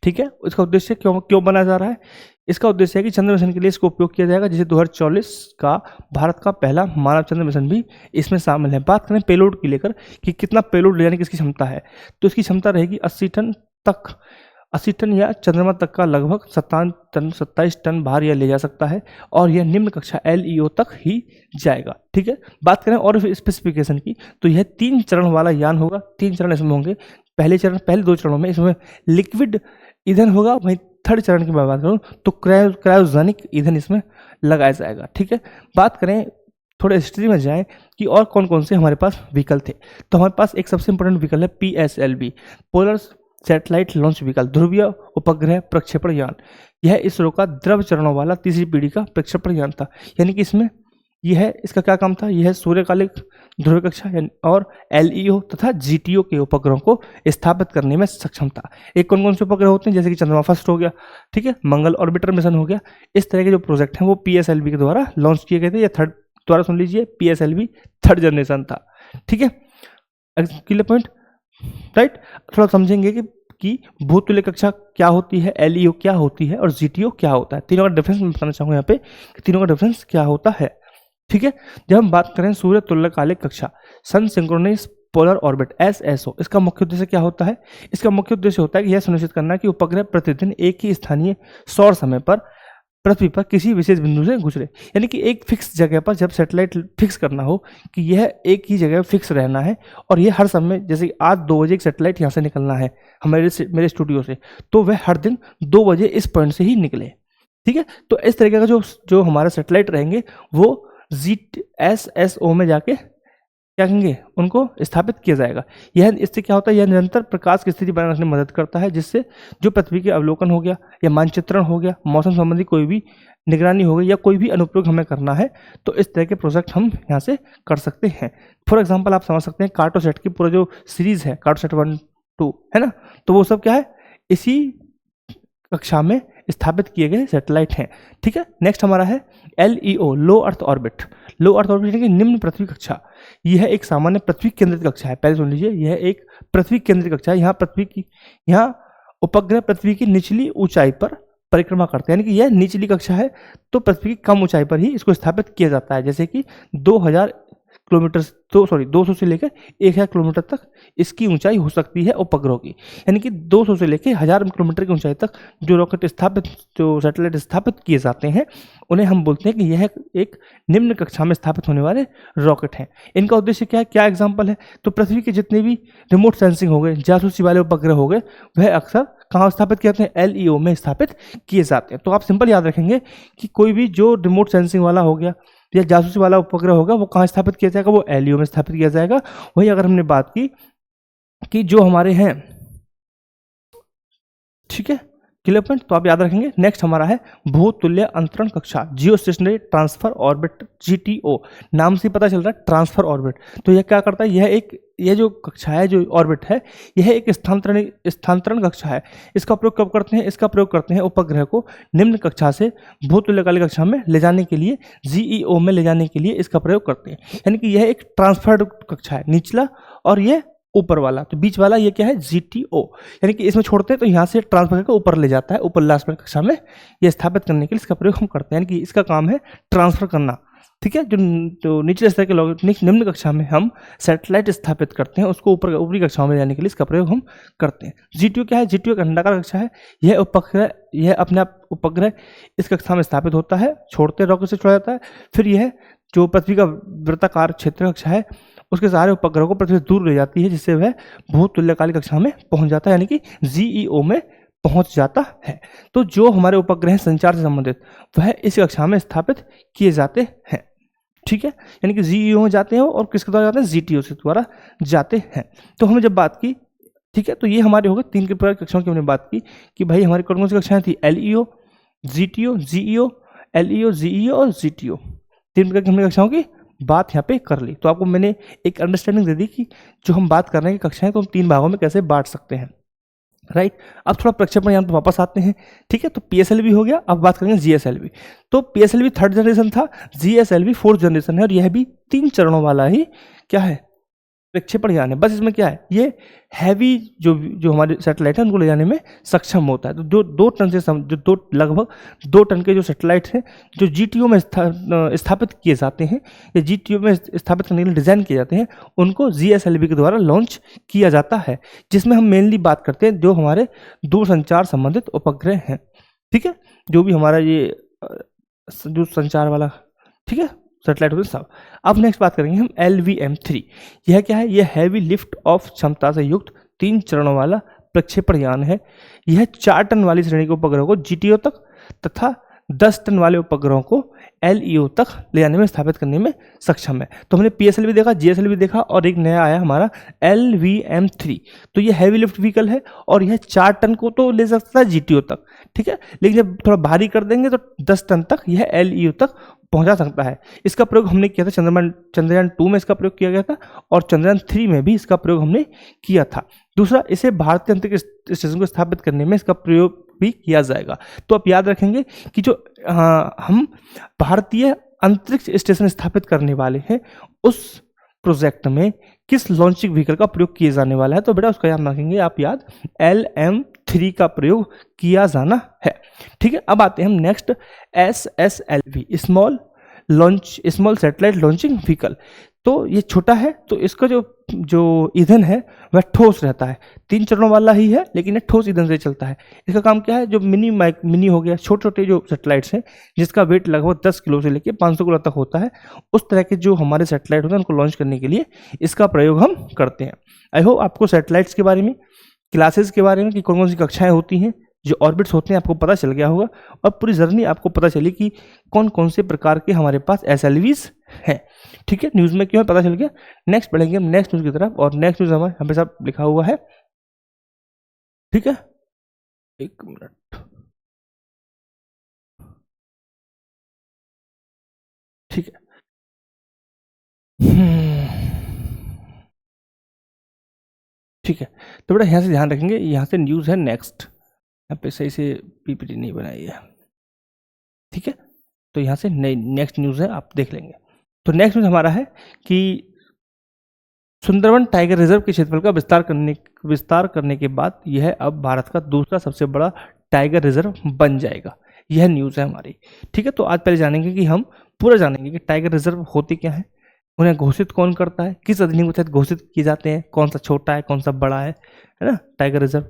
ठीक है। इसका उद्देश्य क्यों बनाया जा रहा है, इसका उद्देश्य है कि चंद्र मिशन के लिए इसको उपयोग किया जाएगा, जिसे 2024 का भारत का पहला मानव चंद्र मिशन भी इसमें शामिल है। बात करें पेलोड की लेकर कि कितना पेलोड ले जाने की इसकी क्षमता है, तो इसकी क्षमता रहेगी 80 टन या चंद्रमा तक का लगभग 27 टन भार यह ले जा सकता है, और यह निम्न कक्षा LEO तक ही जाएगा, ठीक है। बात करें और स्पेसिफिकेशन की तो यह 3 चरण वाला यान होगा। 3 चरण इसमें होंगे, पहले 2 चरणों में इसमें लिक्विड ईंधन होगा, वहीं थर्ड चरण की मैं बात करूँ तो क्रायोजेनिक ईंधन इसमें लगाया जाएगा, ठीक है। बात करें थोड़े हिस्ट्री में जाएं कि और कौन कौन से हमारे पास व्हीकल थे, तो हमारे पास एक सबसे इंपॉर्टेंट व्हीकल है PSLV polar satellite launch vehicle, ध्रुवीय उपग्रह प्रक्षेपण यान। यह इसरो का द्रव चरणों वाला तीसरी पीढ़ी का प्रक्षेपण यान था। यानी कि इसमें यह है, इसका क्या काम था, यह है सूर्यकालिक ध्रुव कक्षा और एलईओ तथा जीटीओ के उपग्रहों को स्थापित करने में सक्षम था। एक कौन कौन से उपग्रह होते हैं, जैसे कि चंद्रमा फर्स्ट हो गया, ठीक है, मंगल ऑर्बिटर मिशन हो गया। इस तरह के जो प्रोजेक्ट हैं वो पीएसएलवी के द्वारा लॉन्च किए गए थे। या थर्ड द्वारा सुन लीजिए, पीएसएलवी थर्ड जनरेशन था, ठीक है, क्लियर पॉइंट, राइट। थोड़ा समझेंगे कि भूतुल्य कक्षा क्या होती है, एलईओ क्या होती है और जीटीओ क्या होता है। तीनों का डिफरेंस मैं बताना चाहूँगा यहाँ पे कि तीनों का डिफरेंस क्या होता है, ठीक है। जब हम बात करें सूर्य तुल्यकालिक कक्षा, सन सिंक्रोनस पोलर ऑर्बिट एसएसओ, इसका मुख्य उद्देश्य क्या होता है? इसका मुख्य उद्देश्य होता है कि यह सुनिश्चित करना कि उपग्रह प्रतिदिन एक ही स्थानीय सौर समय पर पृथ्वी पर किसी विशेष बिंदु से गुजरे। यानी कि एक फिक्स जगह पर जब सैटेलाइट फिक्स करना हो कि यह एक ही जगह फिक्स रहना है और यह हर समय, जैसे आज 2 बजे एक सैटेलाइट यहाँ से निकलना है मेरे स्टूडियो से, तो वह हर दिन 2 बजे इस पॉइंट से ही निकले, ठीक है। तो इस तरीके का जो हमारे सैटेलाइट रहेंगे वो GSSO में जाके क्या कहेंगे, उनको स्थापित किया जाएगा। यह इससे क्या होता है, यह निरंतर प्रकाश की स्थिति बनाए रखने में मदद करता है, जिससे जो पृथ्वी के अवलोकन हो गया या मानचित्रण हो गया, मौसम संबंधी कोई भी निगरानी हो गई या कोई भी अनुप्रयोग हमें करना है तो इस तरह के प्रोजेक्ट हम यहाँ से कर सकते हैं। फॉर एग्जाम्पल आप समझ सकते हैं कार्टोसैट की पूरा जो सीरीज है, कार्टोसैट 1, 2 है ना, तो वो सब क्या है, इसी कक्षा में स्थापित किए गए सैटेलाइट हैं, ठीक है। नेक्स्ट हमारा है LEO, लो अर्थ ऑर्बिट। लो अर्थ ऑर्बिट यानी कि निम्न पृथ्वी कक्षा। यह एक सामान्य पृथ्वी केंद्रित कक्षा है। पहले सुन लीजिए, यह एक पृथ्वी केंद्रित कक्षा है। यहाँ उपग्रह पृथ्वी की निचली ऊंचाई पर परिक्रमा करते हैं, यानी कि यह निचली कक्षा है तो पृथ्वी की कम ऊंचाई पर ही इसको स्थापित किया जाता है। जैसे कि 200 से लेकर 1000 किलोमीटर तक इसकी ऊंचाई हो सकती है उपग्रहों की, यानी कि 200 से लेकर 1000 किलोमीटर की ऊंचाई तक जो सैटेलाइट स्थापित किए जाते हैं उन्हें हम बोलते हैं कि यह एक निम्न कक्षा में स्थापित होने वाले रॉकेट हैं। इनका उद्देश्य क्या है, क्या एग्जाम्पल है, तो पृथ्वी के जितने भी रिमोट सेंसिंग हो गए, जासूसी वाले उपग्रह हो गए, वह अक्सर कहाँ स्थापित किए जाते हैं, LEO में स्थापित किए जाते हैं। तो आप सिंपल याद रखेंगे कि कोई भी जो रिमोट सेंसिंग वाला हो गया या जासूसी वाला उपग्रह होगा वो कहाँ स्थापित किया जाएगा, वो LEO में स्थापित किया जाएगा। वही अगर हमने बात की कि जो हमारे हैं, ठीक है, क्लियर पॉइंट, तो आप याद रखेंगे। नेक्स्ट हमारा है भूतुल्य अंतरण कक्षा, जियो स्टेशनरी ट्रांसफर ऑर्बिट, GTO। नाम से पता चल रहा है ट्रांसफर ऑर्बिट। तो यह क्या करता है, यह जो कक्षा है, जो ऑर्बिट है, यह एक स्थानांतरण कक्षा है। इसका प्रयोग कब करते हैं, इसका प्रयोग करते हैं उपग्रह को निम्न कक्षा से भूतुल्यकालिक कक्षा में ले जाने के लिए, GEO में ले जाने के लिए इसका प्रयोग करते हैं। यानी कि यह एक ट्रांसफर्ड कक्षा है, निचला और यह ऊपर वाला, तो बीच वाला ये क्या है, GTO। यानी कि इसमें छोड़ते हैं तो यहाँ से ट्रांसफर करके ऊपर ले जाता है, ऊपर लास्ट में कक्षा में ये स्थापित करने के लिए इसका प्रयोग हम करते हैं। यानी कि इसका काम है ट्रांसफर करना, ठीक है। जो निचले स्तर के निम्न कक्षा में हम सैटेलाइट स्थापित करते हैं, उसको ऊपरी कक्षाओं में जाने के लिए इसका प्रयोग हम करते हैं। GTO क्या है, GTO एक अंडाकार कक्षा है। यह अपने आप उपग्रह इस कक्षा में स्थापित होता है, छोड़ते रॉकेट से छोड़ा जाता है, फिर यह जो पृथ्वी का वृत्ताकार क्षेत्र कक्षा है उसके सारे उपग्रहों को पृथ्वी से दूर ले जाती है, जिससे वह भूतुल्यकालिक कक्षा में पहुंच जाता है, यानी कि GEO में पहुंच जाता है। तो जो हमारे उपग्रह संचार से संबंधित वह इस कक्षा में स्थापित किए जाते हैं, ठीक है। यानी कि GEO में जाते हैं और किसके द्वारा जाते हैं, GTO से द्वारा जाते हैं। तो हमने जब बात की, ठीक है, तो ये हमारे हो गए 3 प्रकार की कक्षाओं की हमने बात की कि भाई हमारी कौन कौन सी कक्षाएं थी, LEO, GTO, GEO, LEO, GEO और GTO। 3 प्रकार की हमने कक्षाओं की बात यहाँ पे कर ली। तो आपको मैंने एक अंडरस्टैंडिंग दे दी कि जो हम बात कर रहे हैं कक्षाएं तो हम 3 भागों में कैसे बांट सकते हैं, राइट। अब थोड़ा प्रक्षेपण यान पर वापस आते हैं, ठीक है। तो PSLV हो गया, अब बात करेंगे GSLV। तो PSLV 3rd जनरेशन था, GSLV 4th जनरेशन है और यह भी 3 चरणों वाला ही क्या है, प्रक्षेपण यान है। बस इसमें क्या है, ये हैवी जो हमारे सैटेलाइट है उनको ले जाने में सक्षम होता है। तो जो 2 टन से जो लगभग 2 टन के जो सैटेलाइट हैं जो GTO में स्थापित किए जाते हैं या GTO में स्थापित करने के लिए डिज़ाइन किए जाते हैं, उनको GSLV के द्वारा लॉन्च किया जाता है, जिसमें हम मेनली बात करते हैं जो हमारे दूरसंचार संबंधित उपग्रह हैं, ठीक है। जो भी हमारा ये जो संचार वाला, ठीक है, सैटेलाइट होते हैं सब। अब नेक्स्ट बात करेंगे हम LVM-3। यह क्या है, यह हैवी लिफ्ट ऑफ क्षमता से युक्त 3 चरणों वाला प्रक्षेपण यान है। यह 4 टन वाली श्रेणी के उपग्रहों को GTO तक तथा 10 टन वाले उपग्रहों को LEO तक ले जाने में स्थापित करने में सक्षम है। तो हमने PSLV देखा, GSLV देखा और एक नया आया हमारा LVM-3। तो यह हैवी लिफ्ट व्हीकल है और यह 4 टन को तो ले सकता है GTO तक, ठीक है, लेकिन जब थोड़ा भारी कर देंगे तो 10 टन तक यह LEO तक पहुंचा सकता है। इसका प्रयोग हमने किया था चंद्रयान 2 में इसका प्रयोग किया गया था और चंद्रयान 3 में भी इसका प्रयोग हमने किया था। दूसरा, इसे भारतीय अंतरिक्ष स्टेशन को स्थापित करने में इसका प्रयोग भी किया जाएगा। तो आप याद रखेंगे कि जो हम भारतीय अंतरिक्ष स्टेशन स्थापित करने वाले हैं उस प्रोजेक्ट में किस लॉन्चिंग व्हीकल का प्रयोग किया जाने वाला है, तो बेटा उसका याद रखेंगे आप, याद LM-3 का प्रयोग किया जाना है। ठीक है, अब आते हैं हम next SSLV, small satellite launching vehicle. तो ये छोटा है, तो इसका जो ईंधन है वह ठोस रहता है, 3 चरणों वाला ही है लेकिन ये ठोस ईंधन से चलता है। इसका काम क्या है, जो मिनी हो गया, छोटे छोटे जो सैटेलाइट्स हैं जिसका वेट लगभग 10 किलो से लेकर 500 किलो तक होता है, उस तरह के जो हमारे सैटेलाइट होते हैं उनको लॉन्च करने के लिए इसका प्रयोग हम करते हैं। आई होप आपको सैटेलाइट्स के बारे में, क्लासेस के बारे में कि कौन कौन सी कक्षाएं होती हैं, जो ऑर्बिट्स होते हैं, आपको पता चल गया होगा और पूरी जर्नी आपको पता चली कि कौन कौन से प्रकार के हमारे पास SLVs हैं। ठीक है, न्यूज़ में क्यों है पता चल गया। नेक्स्ट बढ़ेंगे हम नेक्स्ट न्यूज़ की तरफ, और नेक्स्ट न्यूज़ हमारे यहाँ पे सब लिखा हुआ है। ठीक है, एक मिनट, ठीक है। ठीक है, तो बेटा यहाँ से ध्यान रखेंगे, यहाँ से न्यूज़ है नेक्स्ट, यहाँ पे सही से PPT नहीं बनाई है। ठीक है, तो यहाँ से नई नेक्स्ट न्यूज़ है, आप देख लेंगे। तो नेक्स्ट न्यूज़ हमारा है कि सुंदरवन टाइगर रिजर्व के क्षेत्रफल का विस्तार करने के बाद यह अब भारत का दूसरा सबसे बड़ा टाइगर रिजर्व बन जाएगा। यह न्यूज़ है हमारी। ठीक है, तो आज पहले जानेंगे कि हम पूरा जानेंगे कि टाइगर रिजर्व होते क्या है, उन्हें घोषित कौन करता है, किस अधिनियम के तहत घोषित किए जाते हैं, कौन सा छोटा है कौन सा बड़ा है ना टाइगर रिजर्व।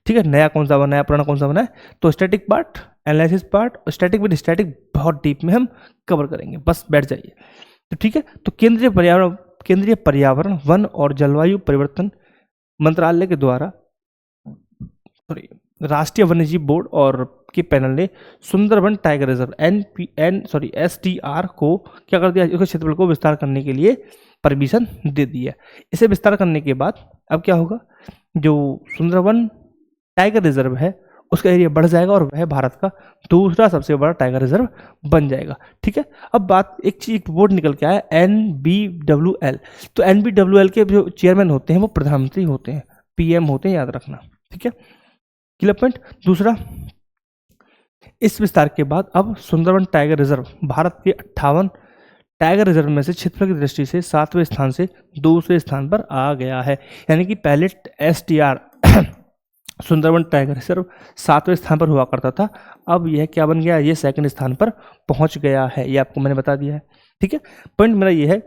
ठीक है, नया कौन सा बना है, पुराना कौन सा बना है। तो static part, analysis part, static with static बहुत डीप में हम कवर करेंगे, बस बैठ जाइए। तो ठीक है, तो केंद्रीय पर्यावरण, वन और जलवायु परिवर्तन मंत्रालय के द्वारा राष्ट्रीय वन्यजीव बोर्ड और के पैनल ने सुंदरवन टाइगर रिजर्व STR को क्या कर दिया, इसके क्षेत्रफल को विस्तार करने के लिए परमिशन दे दी है। इसे विस्तार करने के बाद अब क्या होगा, जो सुंदरवन टाइगर रिजर्व है उसका एरिया बढ़ जाएगा और वह भारत का दूसरा सबसे बड़ा टाइगर रिजर्व बन जाएगा। ठीक है, अब बात एक चीज बोर्ड निकल के आया NBWL। तो NBWL के जो चेयरमैन होते हैं वो प्रधानमंत्री होते हैं, PM होते हैं, याद रखना। ठीक है, क्लियर पॉइंट। दूसरा, इस विस्तार के बाद अब सुंदरवन टाइगर रिजर्व भारत के 58 टाइगर रिजर्व में से क्षेत्रफल की दृष्टि से 7वें स्थान से दूसरे स्थान पर आ गया है। यानी कि पहले STR सुंदरवन टाइगर रिजर्व 7वें स्थान पर हुआ करता था, अब यह क्या बन गया, ये 2nd स्थान पर पहुंच गया है। ये आपको मैंने बता दिया है। ठीक है, पॉइंट मेरा ये है,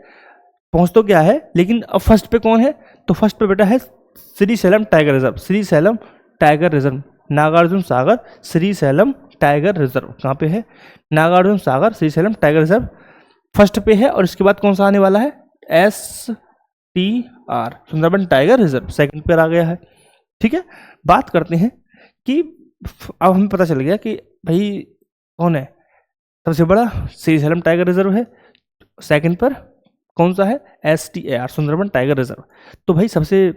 पहुंच तो गया है लेकिन अब फर्स्ट पे कौन है, तो फर्स्ट पे बेटा है Srisailam tiger reserve. Srisailam tiger reserve, Nagarjuna Sagar Srisailam tiger reserve कहाँ पे है, Nagarjuna Sagar Srisailam tiger reserve first पे है। और इसके बाद कौन सा आने वाला है, STR Sundarban tiger reserve 2nd पर आ गया है। ठीक है, बात करते हैं कि अब हमें पता चल गया कि भाई कौन है सबसे बड़ा, श्रीशैलम टाइगर रिजर्व है, 2nd पर कौन सा है, STR सुंदरबन टाइगर रिजर्व। तो भाई सबसे,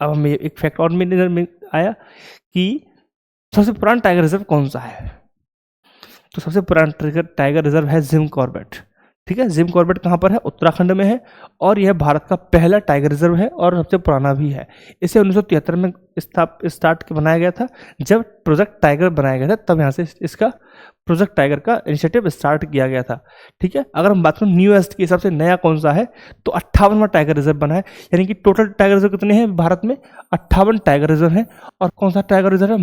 अब हमें एक फैक्ट और मेरे में आया कि सबसे पुराना टाइगर रिजर्व कौन सा है। तो सबसे पुराना टाइगर रिजर्व है जिम कॉर्बेट। ठीक है, जिम कॉर्बेट कहाँ पर है, उत्तराखंड में है, और यह भारत का पहला टाइगर रिजर्व है और सबसे पुराना भी है। इसे 1973 में स्टार्ट बनाया गया था, जब प्रोजेक्ट टाइगर बनाया गया था, तब यहाँ से इसका प्रोजेक्ट टाइगर का इनिशिएटिव स्टार्ट किया गया था। ठीक है, अगर हम बात करें न्यूएस्ट के हिसाब से नया कौन सा है, तो 58वां टाइगर रिजर्व बना है। यानी कि टोटल टाइगर रिजर्व कितने हैं भारत में, 58 टाइगर रिजर्व हैं। और कौन सा टाइगर रिजर्व है,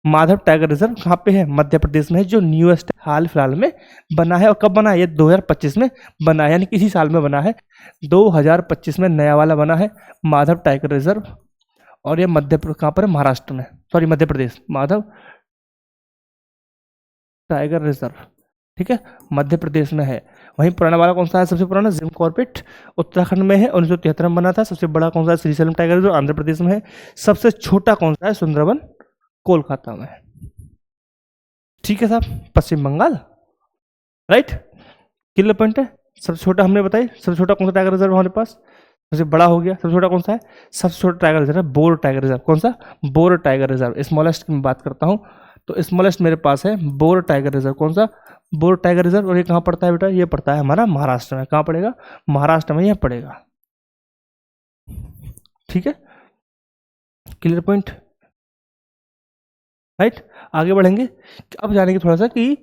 माधव टाइगर रिजर्व कहाँ पे है, मध्य प्रदेश में है, जो न्यूएस्ट हाल फिलहाल में बना है। और कब बना है, ये 2025 में बना है, यानी किसी साल में बना है, 2025 में नया वाला बना है माधव टाइगर रिजर्व। और ये कहाँ पर है, महाराष्ट्र में, sorry Madhya Pradesh, Madhav tiger reserve. ठीक है, मध्य प्रदेश में है। वहीं पुराना वाला कौन सा है, सबसे पुराना जिम कॉर्बेट उत्तराखंड में है, 1973 में बना था। सबसे बड़ा कौन सा है, श्रीशैलम टाइगर रिजर्व आंध्र प्रदेश में है। सबसे छोटा कौन सा है, सुंदरवन कोलकाता में। ठीक है साहब, पश्चिम बंगाल, राइट, क्लियर पॉइंट है। सबसे छोटा हमने बताई, सबसे छोटा कौन सा टाइगर रिजर्व हमारे पास, सबसे बड़ा हो गया, सबसे छोटा कौन सा है, सबसे छोटा टाइगर रिजर्व है बोर टाइगर रिजर्व। कौन सा, बोर टाइगर रिजर्व, स्मॉलेस्ट की मैं बात करता हूँ। तो स्मॉलेस्ट मेरे पास है बोर टाइगर रिजर्व। कौन सा? Bore tiger reserve. और ये कहाँ पड़ता है बेटा? ये पड़ता है हमारा महाराष्ट्र में। कहाँ पड़ेगा? महाराष्ट्र में यह पड़ेगा। ठीक है, क्लियर पॉइंट, राइट। आगे बढ़ेंगे, अब जानेंगे थोड़ा सा कि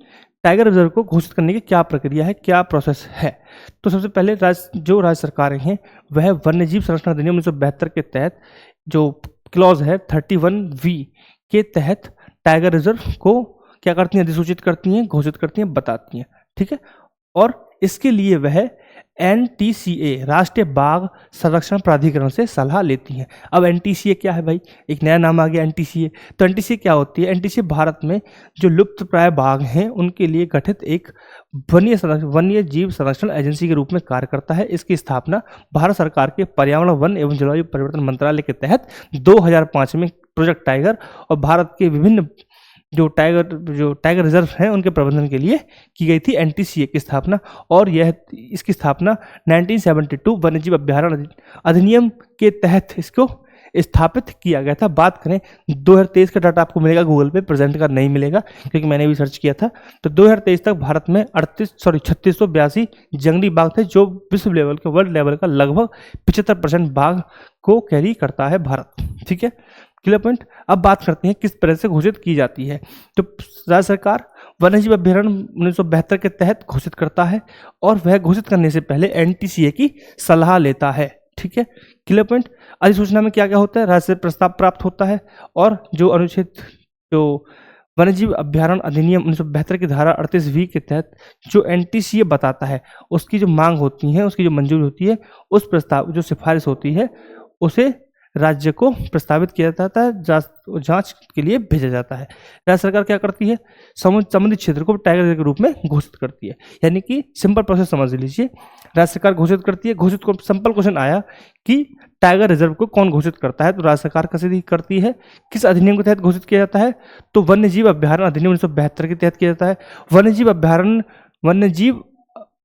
टाइगर रिजर्व को घोषित करने की क्या प्रक्रिया है, क्या प्रोसेस है। तो सबसे पहले जो राज्य सरकारें हैं वह वन्यजीव संरक्षण अधिनियम 1972 के तहत जो क्लॉज है 31V के तहत टाइगर रिजर्व को क्या करती हैं? अधिसूचित करती हैं, घोषित करती हैं, बताती हैं। ठीक है, और इसके लिए वह NTCA राष्ट्रीय बाघ संरक्षण प्राधिकरण से सलाह लेती हैं। अब NTCA क्या है भाई? एक नया नाम आ गया NTCA। तो NTCA क्या होती है? NTCA भारत में जो लुप्त प्राय बाघ हैं उनके लिए गठित एक वन्य जीव संरक्षण एजेंसी के रूप में कार्य करता है। इसकी स्थापना भारत सरकार के पर्यावरण, वन एवं जलवायु परिवर्तन मंत्रालय के तहत 2005 में प्रोजेक्ट टाइगर और भारत के विभिन्न जो टाइगर रिजर्व हैं उनके प्रबंधन के लिए की गई थी NTCA की स्थापना। और इसकी स्थापना 1972 वन्यजीव अभ्यारण्य अधिनियम के तहत इसको स्थापित किया गया था। बात करें 2023 का डाटा आपको मिलेगा गूगल पे, प्रेजेंट का नहीं मिलेगा क्योंकि मैंने भी सर्च किया था। तो 2023 तक भारत में 3682 जंगली बाघ थे, जो विश्व लेवल के, वर्ल्ड लेवल का लगभग 75% बाघ को कैरी करता है भारत। ठीक है, क्लियर पॉइंट। अब बात करते हैं किस तरह से घोषित की जाती है। तो राज्य सरकार वन्यजीव अभ्यारण्य 1972 के तहत घोषित करता है और वह घोषित करने से पहले NTCA की सलाह लेता है। ठीक है, क्लियर पॉइंट। अधिसूचना में क्या क्या होता है? राज्य से प्रस्ताव प्राप्त होता है और जो अनुच्छेद जो वन्यजीव अभ्यारण्य अधिनियम 1972 की धारा 38V के तहत जो NTCA बताता है उसकी जो मांग होती है, उसकी जो मंजूरी होती है, उस प्रस्ताव जो सिफारिश होती है उसे राज्य को प्रस्तावित किया जाता है, जांच के लिए भेजा जाता है। राज्य सरकार क्या करती है? संबंधित क्षेत्र को टाइगर रिजर्व के रूप में घोषित करती है। यानी कि सिंपल प्रोसेस समझ लीजिए, राज्य सरकार घोषित करती है। घोषित को सिंपल क्वेश्चन आया कि टाइगर रिजर्व को कौन घोषित करता है, तो राज्य सरकार कैसे करती है? किस अधिनियम के तहत घोषित किया जाता है? तो वन्यजीव अभ्यारण्य अधिनियम 1972 के तहत किया जाता है। वन्यजीव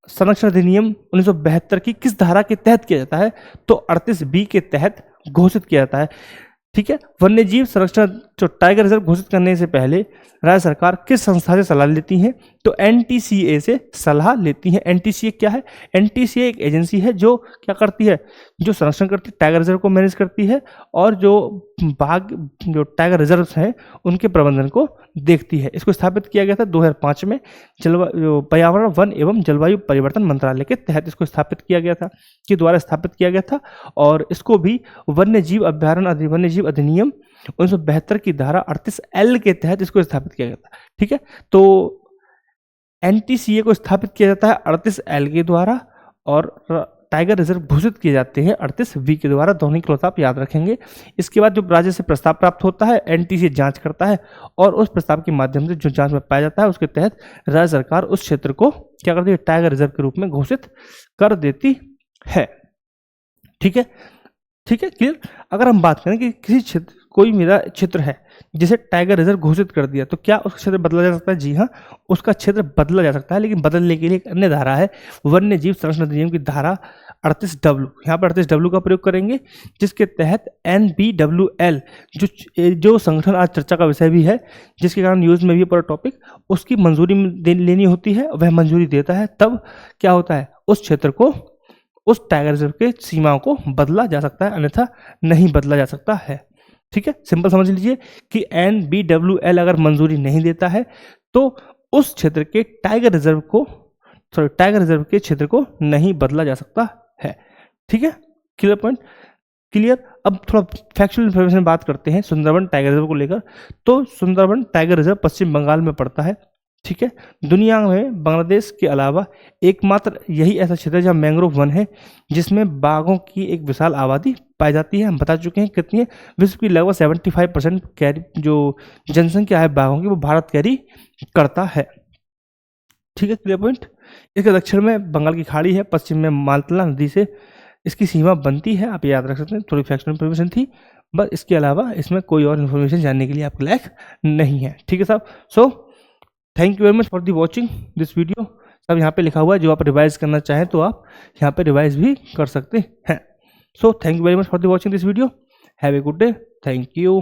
संरक्षण अधिनियम 1972 की किस धारा के तहत किया जाता है? तो 38B के तहत घोषित किया जाता है। ठीक है, वन्यजीव संरक्षण जो टाइगर रिजर्व घोषित करने से पहले राज्य सरकार किस संस्था से सलाह लेती है? तो NTCA से सलाह लेती है। NTCA क्या है? NTCA एक एजेंसी है जो क्या करती है? जो संरक्षण करती है, टाइगर रिजर्व को मैनेज करती है और जो टाइगर रिजर्व हैं उनके प्रबंधन को देखती है। इसको स्थापित किया गया था 2005 में पर्यावरण, वन एवं जलवायु परिवर्तन मंत्रालय के तहत इसको स्थापित किया गया था, के द्वारा स्थापित किया गया था। और इसको भी वन्यजीव अभ्यारण्य वन्यजीव अधिनियम 1972 की धारा 38L के तहत इसको स्थापित किया गया था। ठीक है, तो NTCA को स्थापित किया जाता है 38L के द्वारा और टाइगर रिजर्व घोषित किए जाते हैं 38V के द्वारा। दोनों की आप याद रखेंगे। इसके बाद जो राज्य से प्रस्ताव प्राप्त होता है, NTCA जांच करता है और उस प्रस्ताव के माध्यम से जो जांच में पाया जाता है उसके तहत राज्य सरकार उस क्षेत्र को क्या करती है? टाइगर रिजर्व के रूप में घोषित कर देती है। ठीक है, ठीक है, क्लियर। अगर हम बात करें कि किसी क्षेत्र, कोई मेरा क्षेत्र है जिसे टाइगर रिजर्व घोषित कर दिया, तो क्या उसका क्षेत्र बदला जा सकता है? जी हाँ, उसका क्षेत्र बदला जा सकता है, लेकिन बदलने के लिए एक अन्य धारा है, वन्यजीव संरक्षण अधिनियम की धारा 38W। यहाँ पर 38W का प्रयोग करेंगे, जिसके तहत NBWL जो संगठन आज चर्चा का विषय भी है, जिसके कारण न्यूज में भी पूरा टॉपिक, उसकी मंजूरी लेनी होती है। वह मंजूरी देता है, तब क्या होता है? उस क्षेत्र को, उस टाइगर रिजर्व के सीमाओं को बदला जा सकता है, अन्यथा नहीं बदला जा सकता है। ठीक है, सिंपल समझ लीजिए कि NBWL अगर मंजूरी नहीं देता है तो उस क्षेत्र के टाइगर रिजर्व के क्षेत्र को नहीं बदला जा सकता है। ठीक है, क्लियर पॉइंट, क्लियर। अब थोड़ा फैक्चुअल इन्फॉर्मेशन बात करते हैं सुंदरबन टाइगर रिजर्व को लेकर। तो सुंदरबन टाइगर रिजर्व पश्चिम बंगाल में पड़ता है। ठीक है, दुनिया में बांग्लादेश के अलावा एकमात्र यही ऐसा क्षेत्र है जहाँ मैंग्रोव वन है, जिसमें बाघों की एक विशाल आबादी पाई जाती है। हम बता चुके हैं कितनी है, विश्व की लगभग 75% कैरी जो जनसंख्या है बाघों की, वो भारत कैरी करता है। ठीक है, क्लियर पॉइंट। इसके दक्षिण में बंगाल की खाड़ी है, पश्चिम में मालतला नदी से इसकी सीमा बनती है। आप याद रख सकते हैं, थोड़ी फैक्चुअल इन्फॉर्मेशन थी, बस इसके अलावा इसमें कोई और इन्फॉर्मेशन जानने के लिए आपके लायक नहीं है। ठीक है साहब, so thank you very much for the watching this video. सब यहाँ पे लिखा हुआ है, जो आप रिवाइज करना चाहें तो आप यहाँ पे रिवाइज भी कर सकते हैं। So thank you very much for the watching this video. Have a good day, thank you.